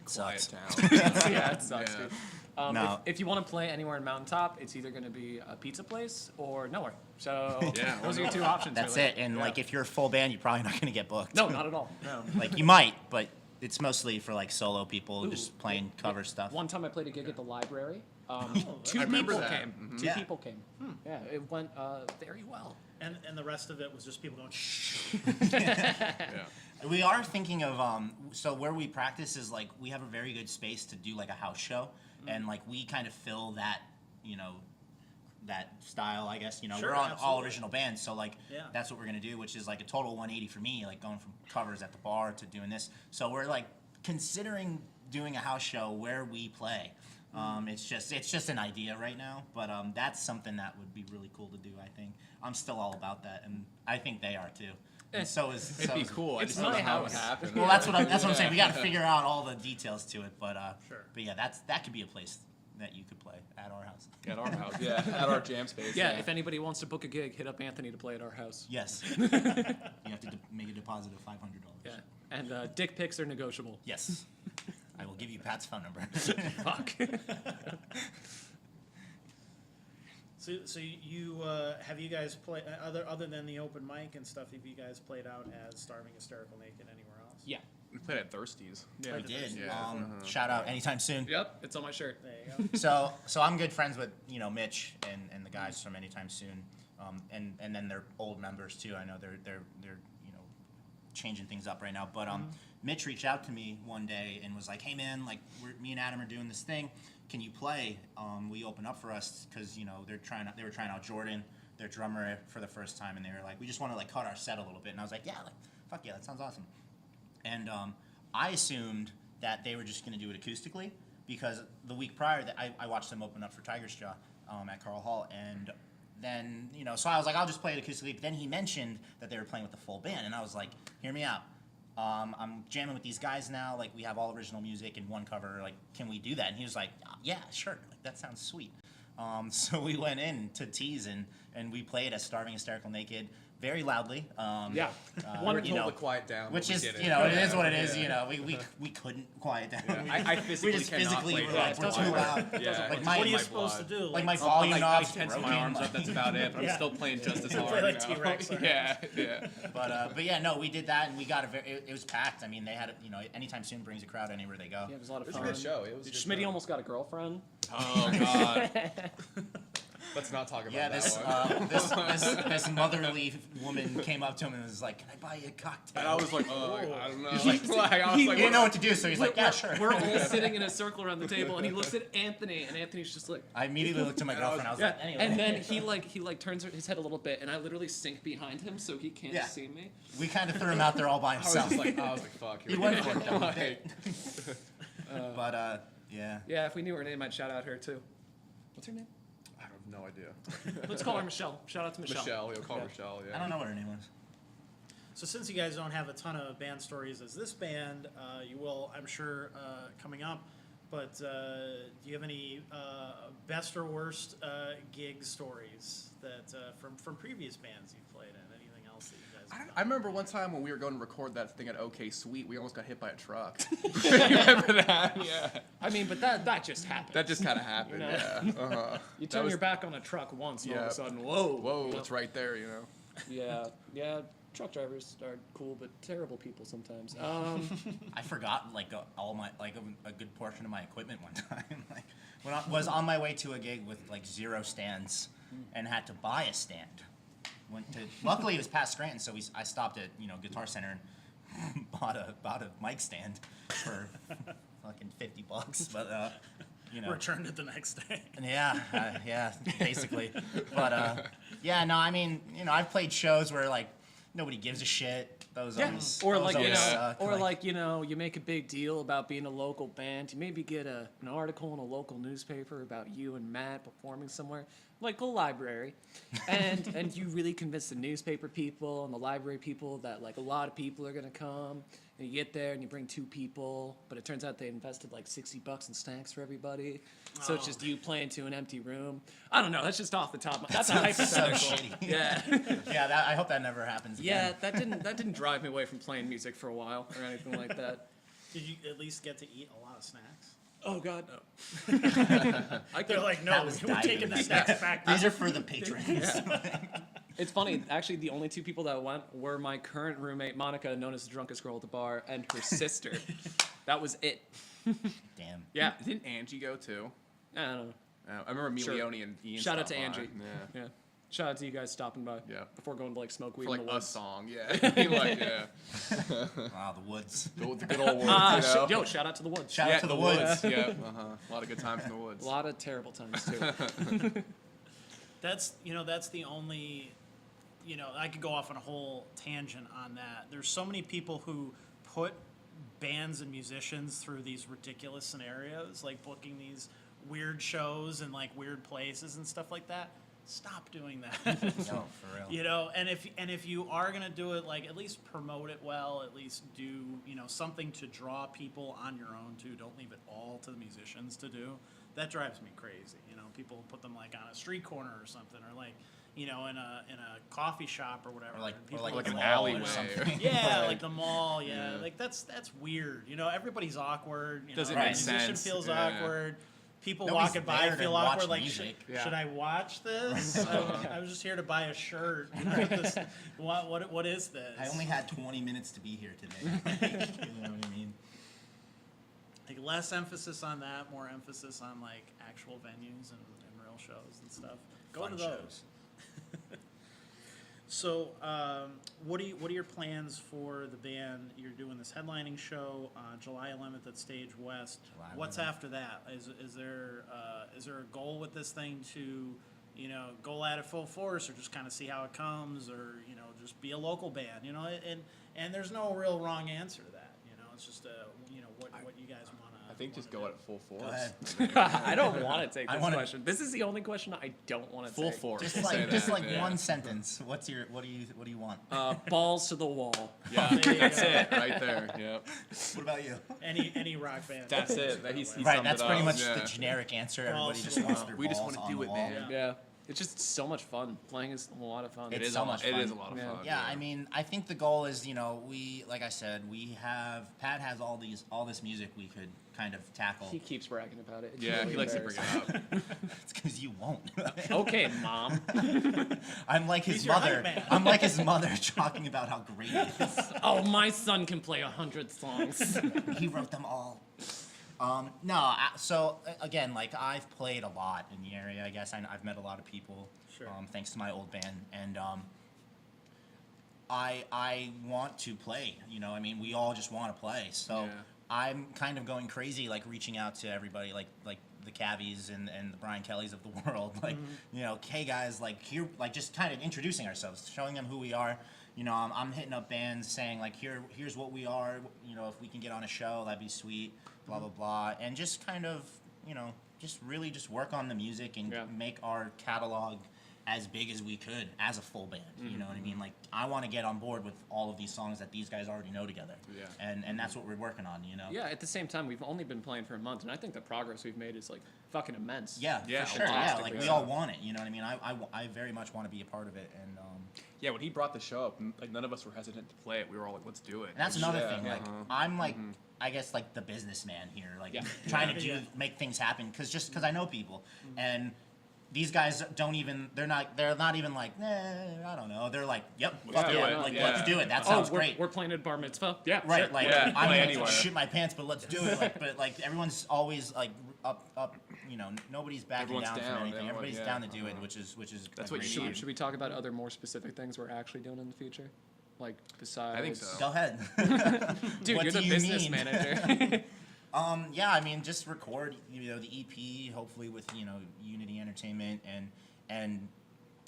Quiet Sucks. town. Yeah, it sucks, Yeah. dude. No. If you want to play anywhere in Mountaintop, it's either going to be a pizza place or nowhere. So Yeah, those are well, your 2 options. That's really. it. And Yeah. like, if you're a full band, you're probably not gonna get booked. No, not at all. No. Like, you might, but it's mostly for like solo people Ooh, just playing cover stuff. One time I played a gig at the library. I 2 remember people that. came. Mhm. 2 Yeah. people came. Yeah, it went very well. And the rest of it was just people going shh. Yeah. We are thinking of so where we practice is like we have a very good space to do like a house show, and like we kind of fill that, that style, I guess. Sure, we're on all absolutely. original bands, so like Yeah. that's what we're gonna do, which is like a total 180 for me, like going from covers at the bar to doing this. So we're like considering doing a house show where we play. It's just an idea right now, but that's something that would be really cool to do. I think I'm still all about that, and I think they are too. And so is It'd be cool. I It's just don't know my how it would house. happen. well, that's what I'm saying. We got to figure out all the details to it, but Sure. But yeah, that could be a place that you could play at our house. At our house. Yeah. At our jam space. Yeah, if anybody wants to book a gig, hit up Anthony to play at our house. Yes, you have to make a deposit of $500. Yeah, and dick pics are negotiable. Yes, I will give you Pat's phone number. Fuck. So you have you guys played other than the open mic and stuff? Have you guys played out as Starving Hysterical Naked anywhere else? Yeah. We played at Thirsties. Yeah. We did. Yeah. Shout out anytime soon. Yep, it's on my shirt. There you go. So I'm good friends with Mitch and the guys from Anytime Soon, and then they're old members too. I know they're changing things up right now. But Mitch reached out to me one day and was like, "Hey man, like me and Adam are doing this thing. Can you play? Will you open up for us? Because they were trying out Jordan, their drummer, for the first time, and they were like, we just want to like cut our set a little bit." And I was like, "Yeah, like fuck yeah, that sounds awesome." And I assumed that they were just going to do it acoustically because the week prior that I watched them open up for Tiger's Jaw at Carl Hall, and then so I was like, I'll just play it acoustically. But then he mentioned that they were playing with the full band, and I was like, hear me out. I'm jamming with these guys now. Like we have all original music and one cover. Like, can we do that? And he was like, yeah, sure. Like that sounds sweet. So we went in to tease and we played as Starving Hysterical Naked very loudly. Yeah. We were told to quiet down. Which but is, we did it is what it is. Yeah. We couldn't quiet down. Yeah. We I physically just cannot physically play were that. like, we're Doesn't too work. loud. Yeah. Like my, What are you my supposed to blood. do? like my I volume knobs tense broken. my arms up. That's about it. But I'm Yeah. still playing just as You hard. play like T-Rex, right? Yeah. Yeah. But yeah, no, we did that and we got it was packed. I mean, they had Anytime Soon brings a crowd anywhere they go. Yeah, it was a lot of It was a fun. good show. It was a good Schmidty show. almost got a girlfriend. Oh God. Let's not talk about Yeah, that this one. this motherly woman came up to him and was like, "Can I buy you a cocktail?" And I was like, I don't know. He's Like, I was he like, didn't know what to do, so he's like, "Yeah, sure." We're all sitting in a circle around the table, and he looks at Anthony, and Anthony's just like, I immediately looked at my girlfriend. I was yeah. like, "Anyway." And then he turns his head a little bit, and I literally sink behind him so he can't Yeah. see me. we kind of threw him out there all by I was himself. just like, fuck. He here went we for go. it, though. Like, But yeah. Yeah, if we knew her name, I'd shout out her too. What's her name? I have No idea. Let's call her Michelle. Shout out to Michelle. Michelle, you'll call her Michelle. Yeah. I don't know what her name was. So since you guys don't have a ton of band stories as this band, you will, I'm sure, coming up. But do you have any best or worst gig stories that from previous bands you've played in? Anything else that you guys have done? I remember one time when we were going to record that thing at OK Sweet, we almost got hit by a truck. You remember that? Yeah. I mean, but that just happened. That just kind of happened. You know? Yeah. Uh-huh. You turn your back on a truck once, and all of a sudden, whoa. Whoa, it's right there, you know. Yeah. Truck drivers are cool, but terrible people sometimes. I forgot all my a good portion of my equipment one time. Like when I was on my way to a gig with like 0 stands and had to buy a stand. Luckily it was past Scranton, so I stopped at Guitar Center and bought a mic stand for fucking $50. But Returned it the next day. yeah, basically. But yeah, no, I mean I've played shows where like nobody gives a shit. Those always, or those like always suck. you make a big deal about being a local band. You maybe get an article in a local newspaper about you and Matt performing somewhere, like a library, and you really convince the newspaper people and the library people that like a lot of people are gonna come. And you get there and you bring 2 people, but it turns out they invested like $60 in snacks for everybody. So it's just you playing to an empty room. I don't know. That's just off the top. That's a hypothetical. So shitty. Yeah. Yeah, I hope that never happens again. Yeah, that didn't drive me away from playing music for a while or anything like that. Did you at least get to eat a lot of snacks? Oh God, no. They're like, no, That was we're taking the diving. snacks back. These are for the patrons. It's funny. Actually, the only 2 people that went were my current roommate Monica, known as the drunkest girl at the bar, and her sister. That was it. Damn. Yeah. Didn't Angie go too? I don't know. I remember Sure. Milione and Ian. Shout out to stopped by. Angie. Yeah. Yeah. Shout out to you guys stopping by. Yeah. Before going to like smoke weed For like in the a woods. song, yeah. Yeah. Wow, the woods. The good old woods, Yo, shout out to the woods. Shout out to the woods. Yeah. A lot of good times in the woods. A lot of terrible times too. That's the only, I could go off on a whole tangent on that. There's so many people who put bands and musicians through these ridiculous scenarios, like booking these weird shows in like weird places and stuff like that. Stop doing that. No, for real. And if you are gonna do it, like at least promote it well. At least do something to draw people on your own too. Don't leave it all to the musicians to do. That drives me crazy. People put them like on a street corner or something, or like in a coffee shop or whatever. Or like an mall alleyway or something. Yeah, like the mall. Yeah, like that's weird. Everybody's awkward. Doesn't the make musician sense. feels Yeah. awkward. People Nobody's walking by there to feel watch awkward. Like, music. should I watch this? I was just here to buy a shirt. What is this? I only had 20 minutes to be here today. You know what I mean? Like less emphasis on that, more emphasis on like actual venues and real shows and stuff. Go Fun to those. shows. So, what are your plans for the band? You're doing this headlining show on July 11th at Stage West. July What's 11th. after that? Is there a goal with this thing to go at it full force, or just kind of see how it comes, or just be a local band? And there's no real wrong answer to that. It's just what you guys want to. I think just go at it full force. Go ahead. I don't want to take I this wanna- question. This is the only question I don't want to Full take. force. Just Say like that, yeah. one sentence. What do you want? Balls to the wall. Yeah, There you that's go. it right there. Yep. What about you? Any rock band. That's it. He Right, summed that's it pretty up, much yeah. the generic answer. Balls Everybody to just the wants wall. their We just balls wanna on do the it, wall. man. Yeah. It's just so much fun. Playing is a lot of fun. It's It is so a lot. much It fun. is a lot of Yeah. fun. Yeah, I mean, I think the goal is, like I said, Pat has all this music we could kind of tackle. He keeps bragging about it. It's Yeah, really he likes to bring embarrassing. it up. It's because you won't. Okay, Mom. I'm like his He's your mother. hype man. I'm like his mother talking about how great it is. Oh, my son can play 100 songs. He wrote them all. So again, like I've played a lot in the area. I guess I've met a lot of people. Sure. Thanks to my old band, and I want to play. I mean, we all just want to play. So Yeah. I'm kind of going crazy, like reaching out to everybody, like the Cavies and the Brian Kellys of the world. Like, hey guys, like here, like just kind of introducing ourselves, showing them who we are. I'm hitting up bands saying like, here's what we are. If we can get on a show, that'd be sweet. Blah blah blah, and just kind of just really just work on the music and Yeah. make our catalog as big as we could as a full band. You know what I mean? Like, I want to get on board with all of these songs that these guys already know together. Yeah. And that's what we're working on, you know? Yeah, at the same time, we've only been playing for a month, and I think the progress we've made is like fucking immense. Yeah, Yeah, for sure. Yeah, fantastic, like yeah. we all want it. You know what I mean? I very much want to be a part of it, and Yeah, when he brought the show up, like none of us were hesitant to play it. We were all like, let's do it. that's another Yeah, thing. yeah. Like, I'm like, I guess like the businessman here, like Yeah. trying to Yeah. make things happen because I know people, and these guys don't even they're not even like, I don't know. They're like, yep, fuck do yeah, it. like Yeah. let's do it. That Oh, sounds we're, great. we're playing at bar mitzvah. Yeah, Right, sure. like Yeah, I'm play gonna anywhere. shit my pants, but let's do it. Like, but like everyone's always like up. You know, nobody's backing Everyone's down, down, from anything. everyone- Everybody's yeah, down to do it, which is That's a what great you sign. need. Should we talk about other more specific things we're actually doing in the future? Like, besides... I think so. Go ahead. Dude, What you're do the you business mean? manager. Yeah, I mean, just record, you know, the EP, hopefully with, you know, Unity Entertainment and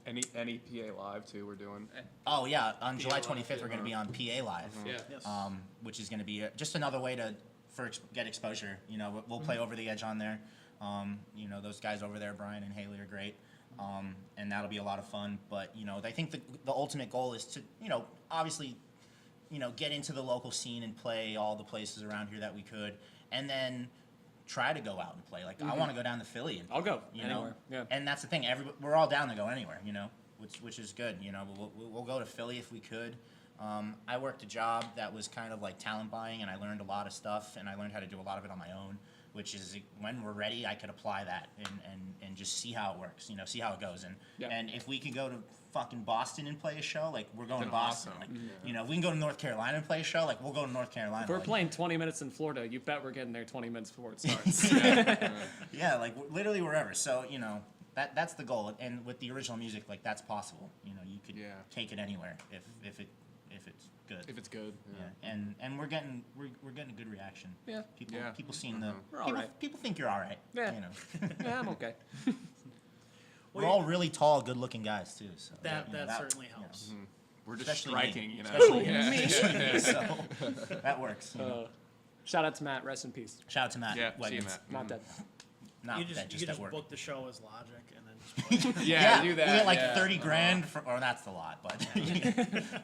NEPA Live too. We're doing. oh yeah, on July Live, 25th we're going to be on PA Live, Yeah. Yes. which is going to be just another way to get exposure. You know, we'll play Over the Edge on there. You know, those guys over there, Brian and Haley, are great, and that'll be a lot of fun. But you know, I think the ultimate goal is to, you know, obviously, you know, get into the local scene and play all the places around here that we could, and then try to go out and play. Like, I want to go down to Philly and I'll go you anywhere. know, Yeah. and that's the thing. We're all down to go anywhere, you know, which is good. You know, we'll go to Philly if we could. I worked a job that was kind of like talent buying, and I learned a lot of stuff, and I learned how to do a lot of it on my own. Which is, when we're ready, I could apply that and just see how it works. You know, see how it goes. And Yeah. and if we can go to fucking Boston and play a show, like, we're going to Then Boston. awesome. Like, you know, if we can go to North Carolina and play a show, like, we'll go to North Carolina. If we're Like, playing 20 minutes in Florida, you bet we're getting there 20 minutes before it starts. yeah, like literally wherever. So, you know, that's the goal. And with the original music, like, that's possible. You know, you could Yeah. take it anywhere if it's good. If it's good. yeah. And we're getting a good reaction. Yeah. People seeing the We're all people, right. people think you're all right. Yeah. You know. Yeah, I'm okay. We're all really tall, good-looking guys too. So that you know, certainly helps. We're just Especially me. striking, you know. Especially yeah. me. Especially me, so that works. You know. Shout out to Matt. Rest in peace. Shout out to Matt. Yeah, see you, Wegmans. Matt. Not dead. Not You that, just just at work. book the show as Logic and then just play. Yeah, do that. We get like yeah. 30 grand for, or that's a lot, but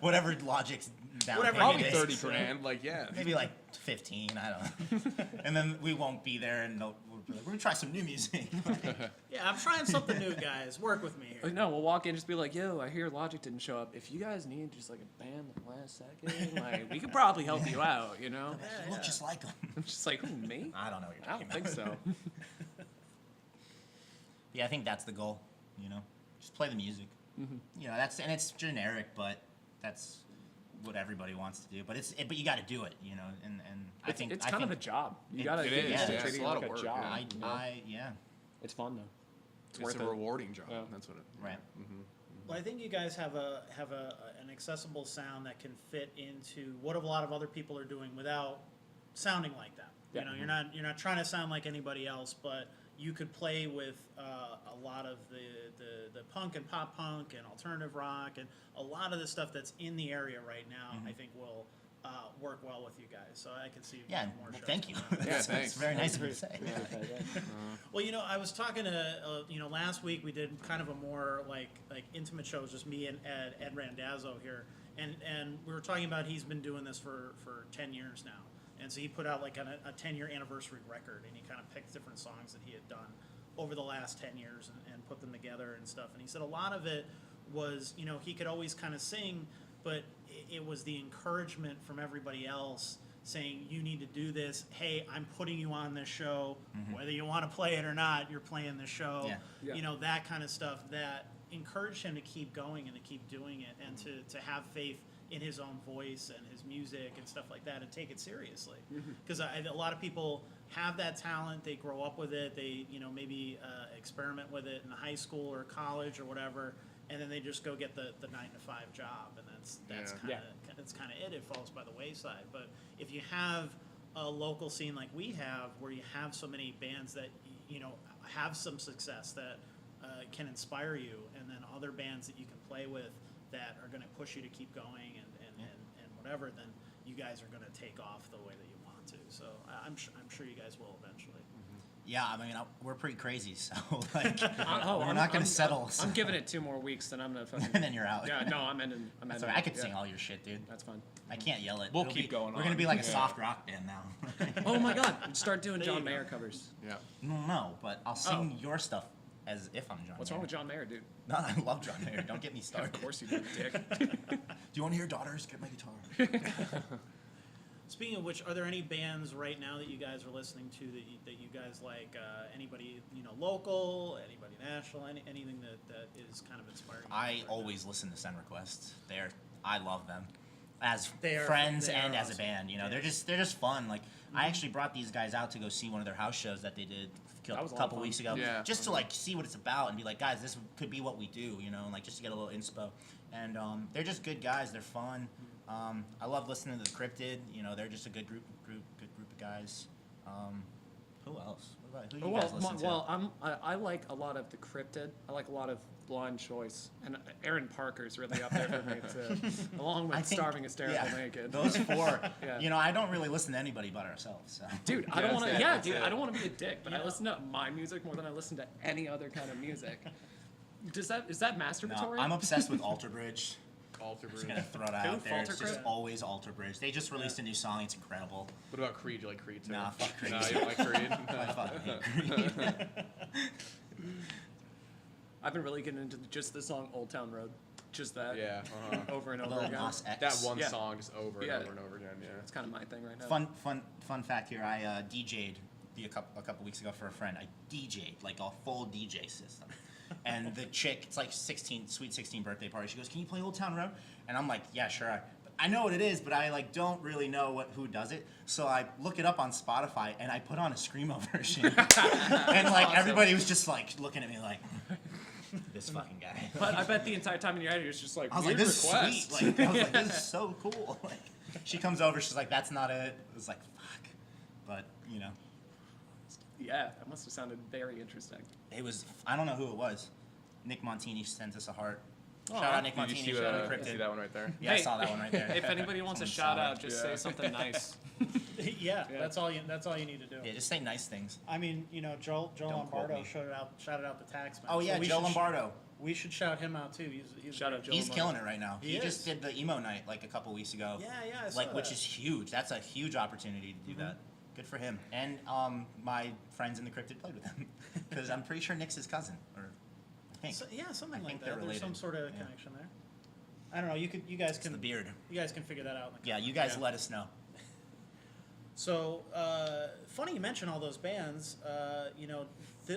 whatever Logic's down Whatever payment Probably is. 30 grand. Like, yeah. Maybe like 15, I don't know. And then we won't be there, and we'll be like, we're gonna try some new music. Yeah, I'm trying something new, guys. Work with me here. No, we'll walk in and just be like, yo, I hear Logic didn't show up. If you guys need just like a band at the last second, like, we could probably help you out, you know? You look just like them. I'm just like, who, me? I don't know what you're I talking don't about. think so. Yeah, I think that's the goal. You know, just play the music. You know, it's generic, but that's what everybody wants to do. But but you got to do it. You know, and I think It's I kind think of a job. You it- gotta it get is, used to yeah, treating it's a lot it like of a work, job. yeah. you know? yeah. It's fun though. It's worth a it. rewarding job. Yeah. That's what it. Right. Well, I think you guys have an accessible sound that can fit into what a lot of other people are doing without sounding like them. Yeah. You know, you're not trying to sound like anybody else, but you could play with a lot of the punk and pop punk and alternative rock and a lot of the stuff that's in the area right now. I think will work well with you guys. So I can see Yeah, more well, shows. thank you. coming up. Yeah, That's thanks. very nice of you to say. Well, you know, I was talking to, last week we did kind of a more like intimate shows, just me and Ed Randazzo here, and we were talking about he's been doing this for 10 years now, and so he put out like a 10-year anniversary record, and he kind of picked different songs that he had done over the last 10 years and put them together and stuff, and he said a lot of it was, you know, he could always kind of sing, but it was the encouragement from everybody else saying, you need to do this. Hey, I'm putting you on this show. Whether you want to play it or not, you're playing the show. Yeah. Yeah. You know, that kind of stuff that encouraged him to keep going and to keep doing it and to have faith in his own voice and his music and stuff like that and take it seriously. Because a lot of people have that talent. They grow up with it. They, you know, maybe experiment with it in high school or college or whatever, and then they just go get the 9-to-5 job, and that's Yeah. kind of it. It falls by the wayside. But if you have a local scene like we have, where you have so many bands that you know have some success that can inspire you, and then other bands that you can play with that are going to push you to keep going and whatever, then you guys are going to take off the way that you want to. So I'm sure you guys will eventually. Yeah, I mean, we're pretty crazy, so like, I'm not gonna settle. So. I'm giving it 2 more weeks, then I'm gonna fucking. And then you're out. Yeah, no, I'm ending. Sorry, I could sing all your shit, dude. That's fine. I can't yell it. We'll keep going We're gonna on. be like a soft rock band now. Oh my god, start doing There John you go. Mayer covers. Yeah. No, but I'll sing your stuff as if I'm John. What's Mayer. wrong with John Mayer, dude? No, I love John Mayer. Don't get me started. Of course you do, dick. Do you want to hear Daughters? Get my guitar. Speaking of which, are there any bands right now that you guys are listening to that you guys like? Anybody local? Anybody national? Anything that is kind of inspiring? you I right now? always listen to Send Requests. I love them as They are- friends they and are as a awesome. band. Yeah. They're just fun. Like I actually brought these guys out to go see one of their house shows that they did That a was a lot of couple fun. weeks ago, Yeah. just to like see what it's about and be like, guys, this could be what we do, and like just to get a little inspo. And they're just good guys. They're fun. I love listening to the Cryptid. They're just a good group of guys. Who else? Who do you guys listen to? I like a lot of the Cryptid. I like a lot of Blind Choice, and Aaron Parker's really up there for me too, along with I think- Starving Hysterical yeah, Naked. Those four. Yeah. I don't really listen to anybody but ourselves. So. Dude, I Yeah, don't want to. that's it, Yeah, that's dude, it. I don't want to be a dick, but I listen to my music more than I listen to any other kind of music. Is that masturbatory? No, I'm obsessed with Alter Bridge. Alter Just Bridge. gonna throw it out there. It's Falter just Bridge? always Alter Bridge. They just released a new song. It's incredible. What about Creed? You like Creed too? Nah, fuck Creed. No, you don't like Creed? I fucking hate Creed. I've been really getting into just the song "Old Town Road," just that. Yeah. Over and over Lil again. Nas X. That one Yeah. song just over and Yeah. over and over again. Yeah. It's kind of my thing right now. Fun fact here. I DJ'd a couple weeks ago for a friend. I DJ'd like a full DJ system. And the chick, it's like sweet 16 birthday party. She goes, "Can you play Old Town Road?" And I'm like, "Yeah, sure." I know what it is, but I like don't really know who does it. So I look it up on Spotify and I put on a screamo version. And like Awesome. everybody was just like looking at me like, this fucking guy. But I bet the entire time in your head, you're just like, I was weird like, this request. is sweet. Like, I was like, this is so cool. Like, she comes over, she's like, that's not it. It was like, fuck. But, Yeah, that must have sounded very interesting. it was, I don't know who it was. Nick Montini sent us a heart. Aw. Shout out Nick Did you Montini, see, shout out see Cryptid. that one right there? Yeah, I Hey, saw that one right there. If anybody wants a Someone shout saw out, it. just Yeah. say something nice. Yeah, Yeah. that's all you need to do. Yeah, just say nice things. I mean, Joel Don't quote Lombardo me. shouted out the taxman. Oh, yeah, we Joe should Lombardo. we should shout him out too. He's Shout great. out Joe He's Lombardo. killing it right now. He He is. just did the emo night like a couple weeks ago. Yeah, I saw Like, which that. is huge. That's a huge opportunity to do that. Good for him. And my friends in the Cryptid played with him. Because I'm pretty sure Nick's his cousin. Or I think. So, yeah, something I like think that. they're There's related. some sort of Yeah. connection there. I don't know. You guys It's the can beard. figure that out. In the Yeah, you guys comments. let us know. So funny you mention all those bands.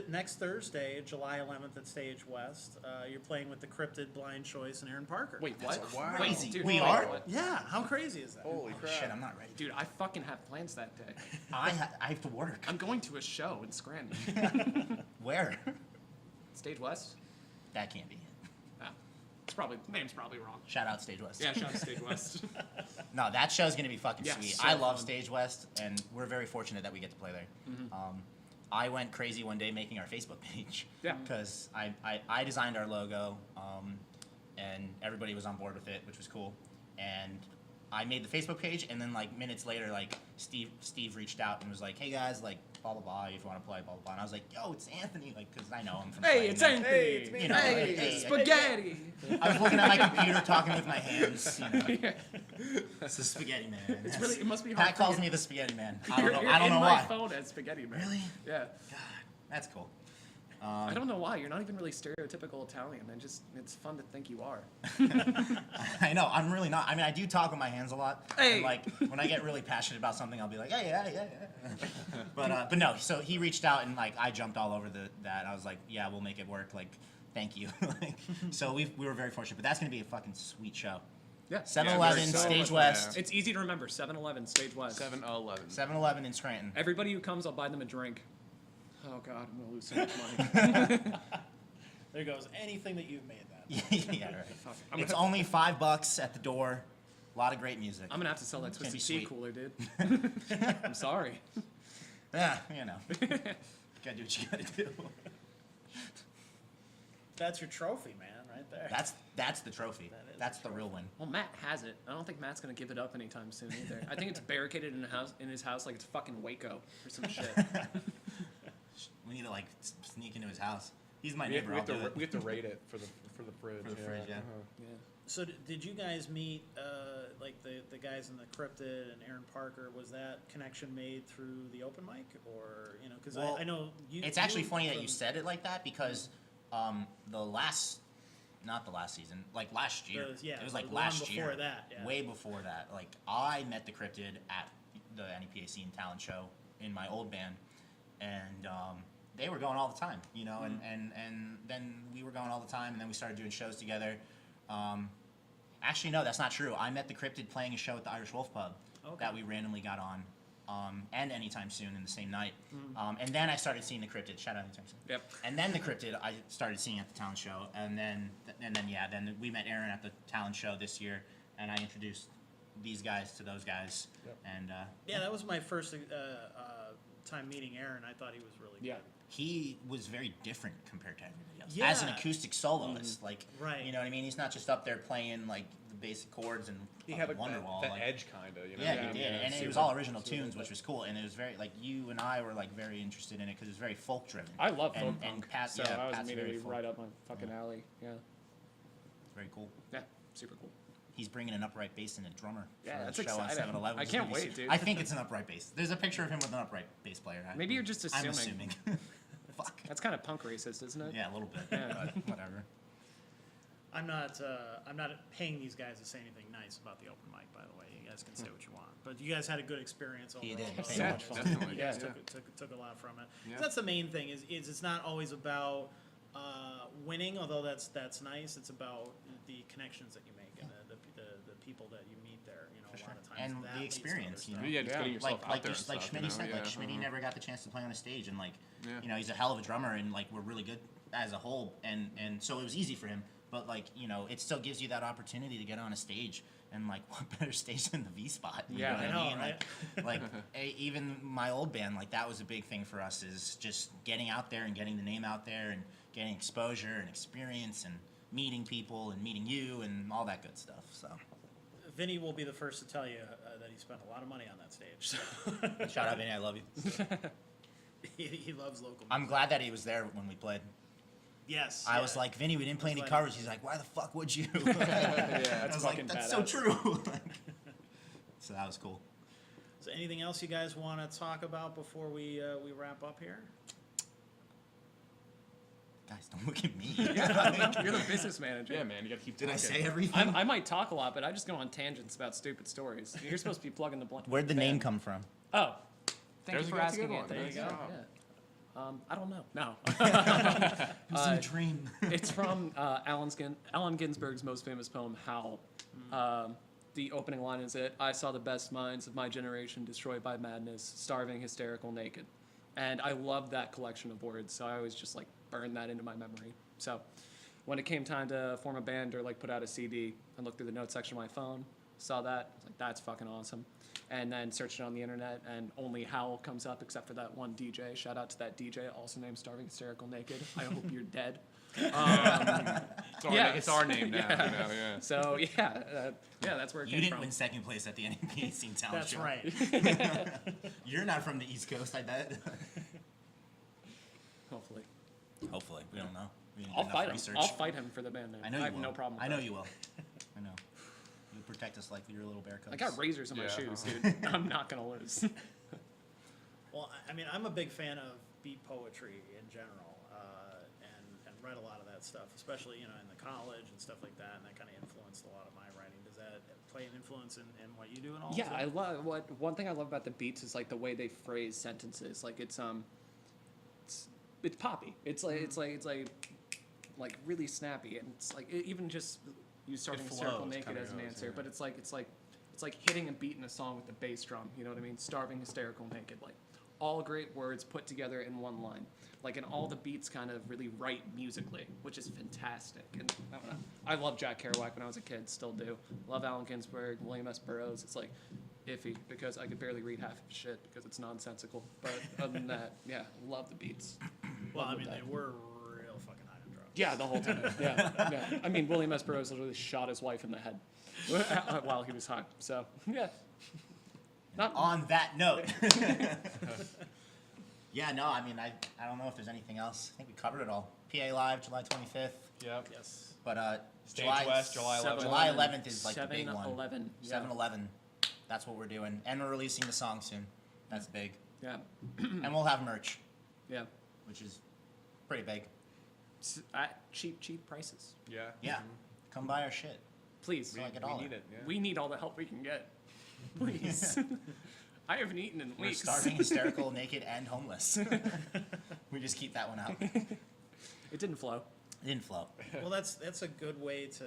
Next Thursday, July 11th at Stage West, you're playing with the Cryptid, Blind Choice, and Aaron Parker. Wait, what? Wow. Crazy. Dude, We wait, are? what? Yeah, how crazy is that? Holy Oh, crap. shit, I'm not ready. Dude, I fucking have plans that day. I have to work. I'm going to a show in Scranton. Where? Stage West? That can't be it. Oh. Name's probably wrong. Shout out Stage West. Yeah, shout out Stage West. No, that show's gonna be fucking Yeah, sweet. so I love fun. Stage West, and we're very fortunate that we get to play there. I went crazy one day making our Facebook page. Yeah. Because I designed our logo, and everybody was on board with it, which was cool. And I made the Facebook page, and then like minutes later, like Steve reached out and was like, "Hey guys, like blah blah blah, if you want to play blah blah blah." And I was like, "Yo, it's Anthony," like because I know him from. Hey, playing, it's like, Anthony. Hey, it's me. You know, Hey, like, hey, spaghetti. I was looking at my computer, talking with my hands. It's the Spaghetti Man. It's really. It must be hard. Pat for calls you. me the Spaghetti Man. I You're, don't know. you're I don't in know my why. phone as Spaghetti Man. Really? Yeah. God, that's cool. I don't know why. You're not even really stereotypical Italian. It's fun to think you are. I know. I'm really not. I mean, I do talk with my hands a lot. Hey. And, like when I get really passionate about something, I'll be like, yeah. But no. So he reached out and like I jumped all over that. I was like, yeah, we'll make it work. Like, thank you. Like, so we were very fortunate. But that's gonna be a fucking sweet show. Yeah. 7-Eleven, very Stage much, West. It's easy to remember. 7-Eleven, Stage West. 7-Eleven. 7-Eleven in Scranton. Everybody who comes, I'll buy them a drink. Oh God, I'm gonna lose so much money. There goes anything that you've made that. Yeah, right. Fuck. I'm It's gonna, only $5 at the door. A lot of great music. I'm gonna have to sell that It's gonna Twisted be Tea sweet. cooler, dude. I'm sorry. Yeah, you know. Gotta do what you gotta do. That's your trophy, man, right there. That's the trophy. That is That's the the real win. Well, Matt has it. I don't think Matt's gonna give it up anytime soon either. I think it's barricaded in his house like it's fucking Waco or some shit. We need to like sneak into his house. He's my We neighbor. have, I'll do it. we have to rate it for the fridge. For the fridge, yeah. Yeah. So did you guys meet like the guys in the Cryptid and Aaron Parker? Was that connection made through the open mic, or because Well, I know you. It's actually funny that from- you said it like that because not the last season, like last year. Yeah, it was like the one last year. before that, yeah. Way before that. Like I met the Cryptid at the NEPA Scene Talent show in my old band, and they were going all the time, you know, and then we were going all the time, and then we started doing shows together. Actually, no, that's not true. I met the Cryptid playing a show at the Irish Wolf Pub that we randomly got on. And Anytime Soon in the same night. And then I started seeing the Cryptid. Shout out Anytime Soon. Yep. And then the Cryptid I started seeing at the talent show. And then we met Aaron at the talent show this year, and I introduced these guys to those guys. Yep. And Yeah, that was my first time meeting Aaron. I thought he was really Yeah. good. he was very different compared to everybody else. Yeah. As an acoustic soloist, like, Right. you know what I mean? He's not just up there playing like the basic chords and He had like Wonderwall. that like, edge kind of, you know. Yeah, he did, and it was all original super. tunes, which was cool. And it was very like you and I were like very interested in it because it was very folk driven. I love and, folk and punk, Pat, so yeah, I was Pat's very immediately folk. right up my fucking alley. Yeah, Very cool. yeah, super cool. He's bringing an upright bass and a drummer Yeah, for that's the show on exciting. 7-Eleven. I can't wait, dude. I think it's an upright bass. There's a picture of him with an upright bass player. Maybe you're just I'm assuming. assuming. Fuck. That's kind of punk racist, isn't it? Yeah, a little bit. Yeah. But whatever. I'm not paying these guys to say anything nice about the open mic. By the way, you guys can say what you want, but you guys had a good experience overall. He did. though. So Yeah, much fun. definitely. You guys Yeah. took a lot from it. Yeah. That's the main thing. Is it's not always about winning, although that's nice. It's about the connections that you make and the people that you meet there. You know, For a sure. lot of times And that the leads to experience, other you stuff. know? Yeah, just getting yourself like out there. just like and Schmidty stuff, said, you know? like Yeah. Schmidty never got the chance to play on a stage, and like Yeah. you know he's a hell of a drummer, and like we're really good as a whole, and so it was easy for him. But like you know, it still gives you that opportunity to get on a stage, and like what better stage than the V spot? You Yeah, know what I I know, mean? right? Like even my old band, like that was a big thing for us is just getting out there and getting the name out there and getting exposure and experience and meeting people and meeting you and all that good stuff. So Vinny will be the first to tell you that he spent a lot of money on that stage. So shout out Vinny, I love you. he loves local. I'm glad that he was there when we played. Yes. I yeah. was like, Vinny, we didn't play any Glad- covers. He's like, why the fuck would you? Yeah, I that's was like, fucking that's so badass. true. So that was cool. So anything else you guys want to talk about before we wrap up here? Guys, don't look at me. You're the business manager. Yeah, man, you gotta keep Did I talking. say everything? I might talk a lot, but I just go on tangents about stupid stories. You're supposed to be plugging the blank. Where'd the name come from? Oh, thank There's you a- for that's a asking, good one. Anthony. There you go. Yeah. I don't know. No. It was in a dream. It's from Allen Ginsberg's most famous poem, Howl. The opening line is I saw the best minds of my generation destroyed by madness, starving, hysterical, naked. And I love that collection of words, so I always just like burn that into my memory. So when it came time to form a band or like put out a CD, I looked through the notes section of my phone, saw that, I was like, that's fucking awesome. And then searched it on the internet, and only Howl comes up except for that one DJ. Shout out to that DJ, also named Starving Hysterical Naked. I hope you're dead. It's our name now, Yeah. you know, yeah. So yeah, that's where it You came didn't from. win second place at the NEPA Scene Talent That's show. right. You're not from the East Coast, I bet. Hopefully, Hopefully, we don't know. We didn't do I'll enough fight research. him. I'll fight him for the band name. I know you have will. no problem. With I know that. you will. I know. You protect us like your little bear cubs. I got razors in my Yeah. shoes, dude. I'm not gonna lose. Well, I mean, I'm a big fan of beat poetry in general, and read a lot of that stuff, especially in the college and stuff like that, and that kind of influenced a lot of my writing. Does that play an influence in what you do and all? Yeah, too? I love one thing I love about the beats is like the way they phrase sentences. Like it's poppy. It's like really snappy, and it's like even just you starting It Hysterical flows, Naked kinda as an goes, answer, yeah. but it's like hitting a beat in a song with the bass drum. You know what I mean? Starving Hysterical Naked, like all great words put together in one line. Like, and all the beats kind of really write musically, which is fantastic. And I don't know. I loved Jack Kerouac when I was a kid, still do. Love Allen Ginsberg, William S. Burroughs. It's like iffy because I could barely read half of his shit because it's nonsensical. But other than that, yeah, love the beats. Well, I Love mean, that. they were real fucking high on drugs. Yeah, the whole time. Yeah. I mean, William S. Burroughs literally shot his wife in the head while he was high. So, yeah. Not On that note, Yeah, no, I mean, I don't know if there's anything else. I think we covered it all. PA Live, July 25th. Yep. Yes. But Stage West, July 11th. July 11th is like the big one. 7/11. 7/11. That's what we're doing. And we're releasing the song soon. That's big. Yeah. And we'll have merch, Yeah. which is pretty big. At cheap prices. Yeah. Yeah. Come buy our shit. Please. We like it We all. need it. Yeah. We need all the help we can get. Please. I haven't eaten in We're weeks. starving, hysterical, naked, and homeless. We just keep that one out. It didn't flow. It didn't flow. Well, that's a good way to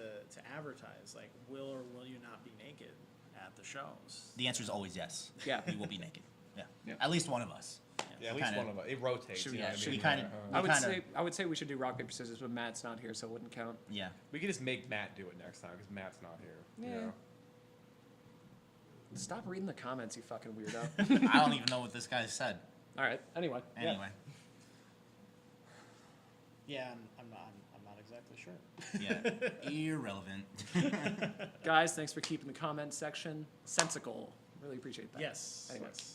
advertise. Like, will or will you not be naked at the shows? The answer is always yes. Yeah. We will be naked. Yeah. Yeah. At least one of us. Yeah, at least Kinda- one of us. It rotates. Should you we- know what I should mean? we kinda- I would say we should do rock paper scissors, but Matt's not here, so it wouldn't count. Yeah. We could just make Matt do it next time because Matt's not here. You Yeah. know? Stop reading the comments, you fucking weirdo. I don't even know what this guy said. All right. Anyway. yeah. Anyway. Yeah, I'm not exactly sure. Yeah. Irrelevant. Guys, thanks for keeping the comment section sensical. Really appreciate that. Yes. Anyway. Yes.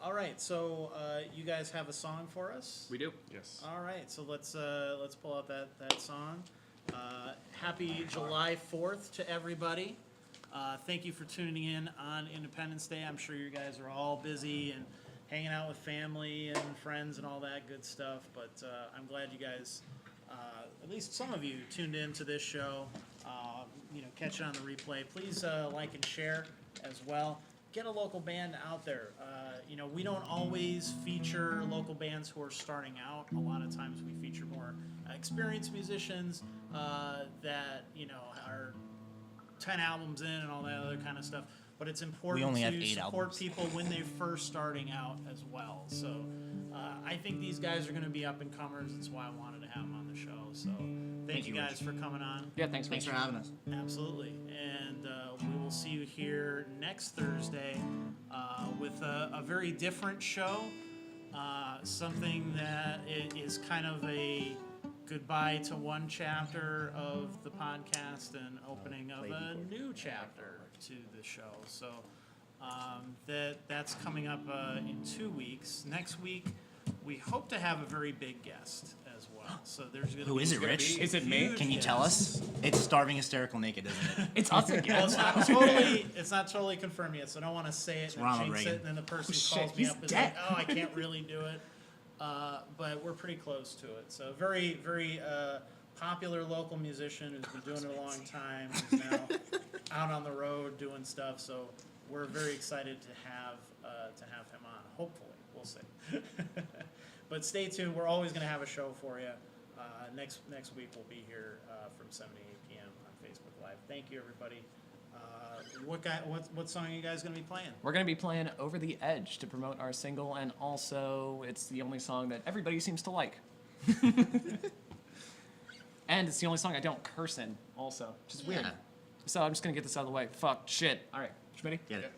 All right, so you guys have a song for us? We do. Yes. All right, so let's pull out that song. Happy July 4th to everybody. Thank you for tuning in on Independence Day. I'm sure you guys are all busy and hanging out with family and friends and all that good stuff, but I'm glad you guys, at least some of you, tuned in to this show. Catch it on the replay. Please like and share as well. Get a local band out there. We don't always feature local bands who are starting out. A lot of times we feature more experienced musicians that, are 10 albums in and all that other kind of stuff. But it's important only have to 8 support albums. people when they're first starting out as well. So I think these guys are going to be up and comers. That's why I wanted to have them on the show. So thank you you, guys for coming on. Yeah, thanks Thanks for having us. Absolutely. And we will see you here next Thursday with a very different show. Something that is kind of a goodbye to one chapter of the podcast and opening of a new chapter to the show. So that's coming up in 2 weeks. Next week, we hope to have a very big guest as well. So there's going to Who be is it, Rich? Is it me? Can you tell us? It's Starving Hysterical Naked, isn't it? It's us Well, again. it's not totally confirmed yet, so I don't want to say it and Ronald jinx Reagan. it, and then the person shit, calls me he's up and is dead. like, "Oh, I can't really do it." But we're pretty close to it. So very, very popular local musician who's been doing it a long time. Who's now out on the road doing stuff. So we're very excited to have him on. Hopefully, we'll see. But stay tuned. We're always going to have a show for you. Next week we'll be here from 7 to 8 p.m. on Facebook Live. Thank you, everybody. What song are you guys going to be playing? We're going to be playing Over the Edge to promote our single, and also it's the only song that everybody seems to like. And it's the only song I don't curse in, also, which is weird. Yeah. So I'm just going to get this out of the way. Fuck, shit. All right, Schmidty? Get it.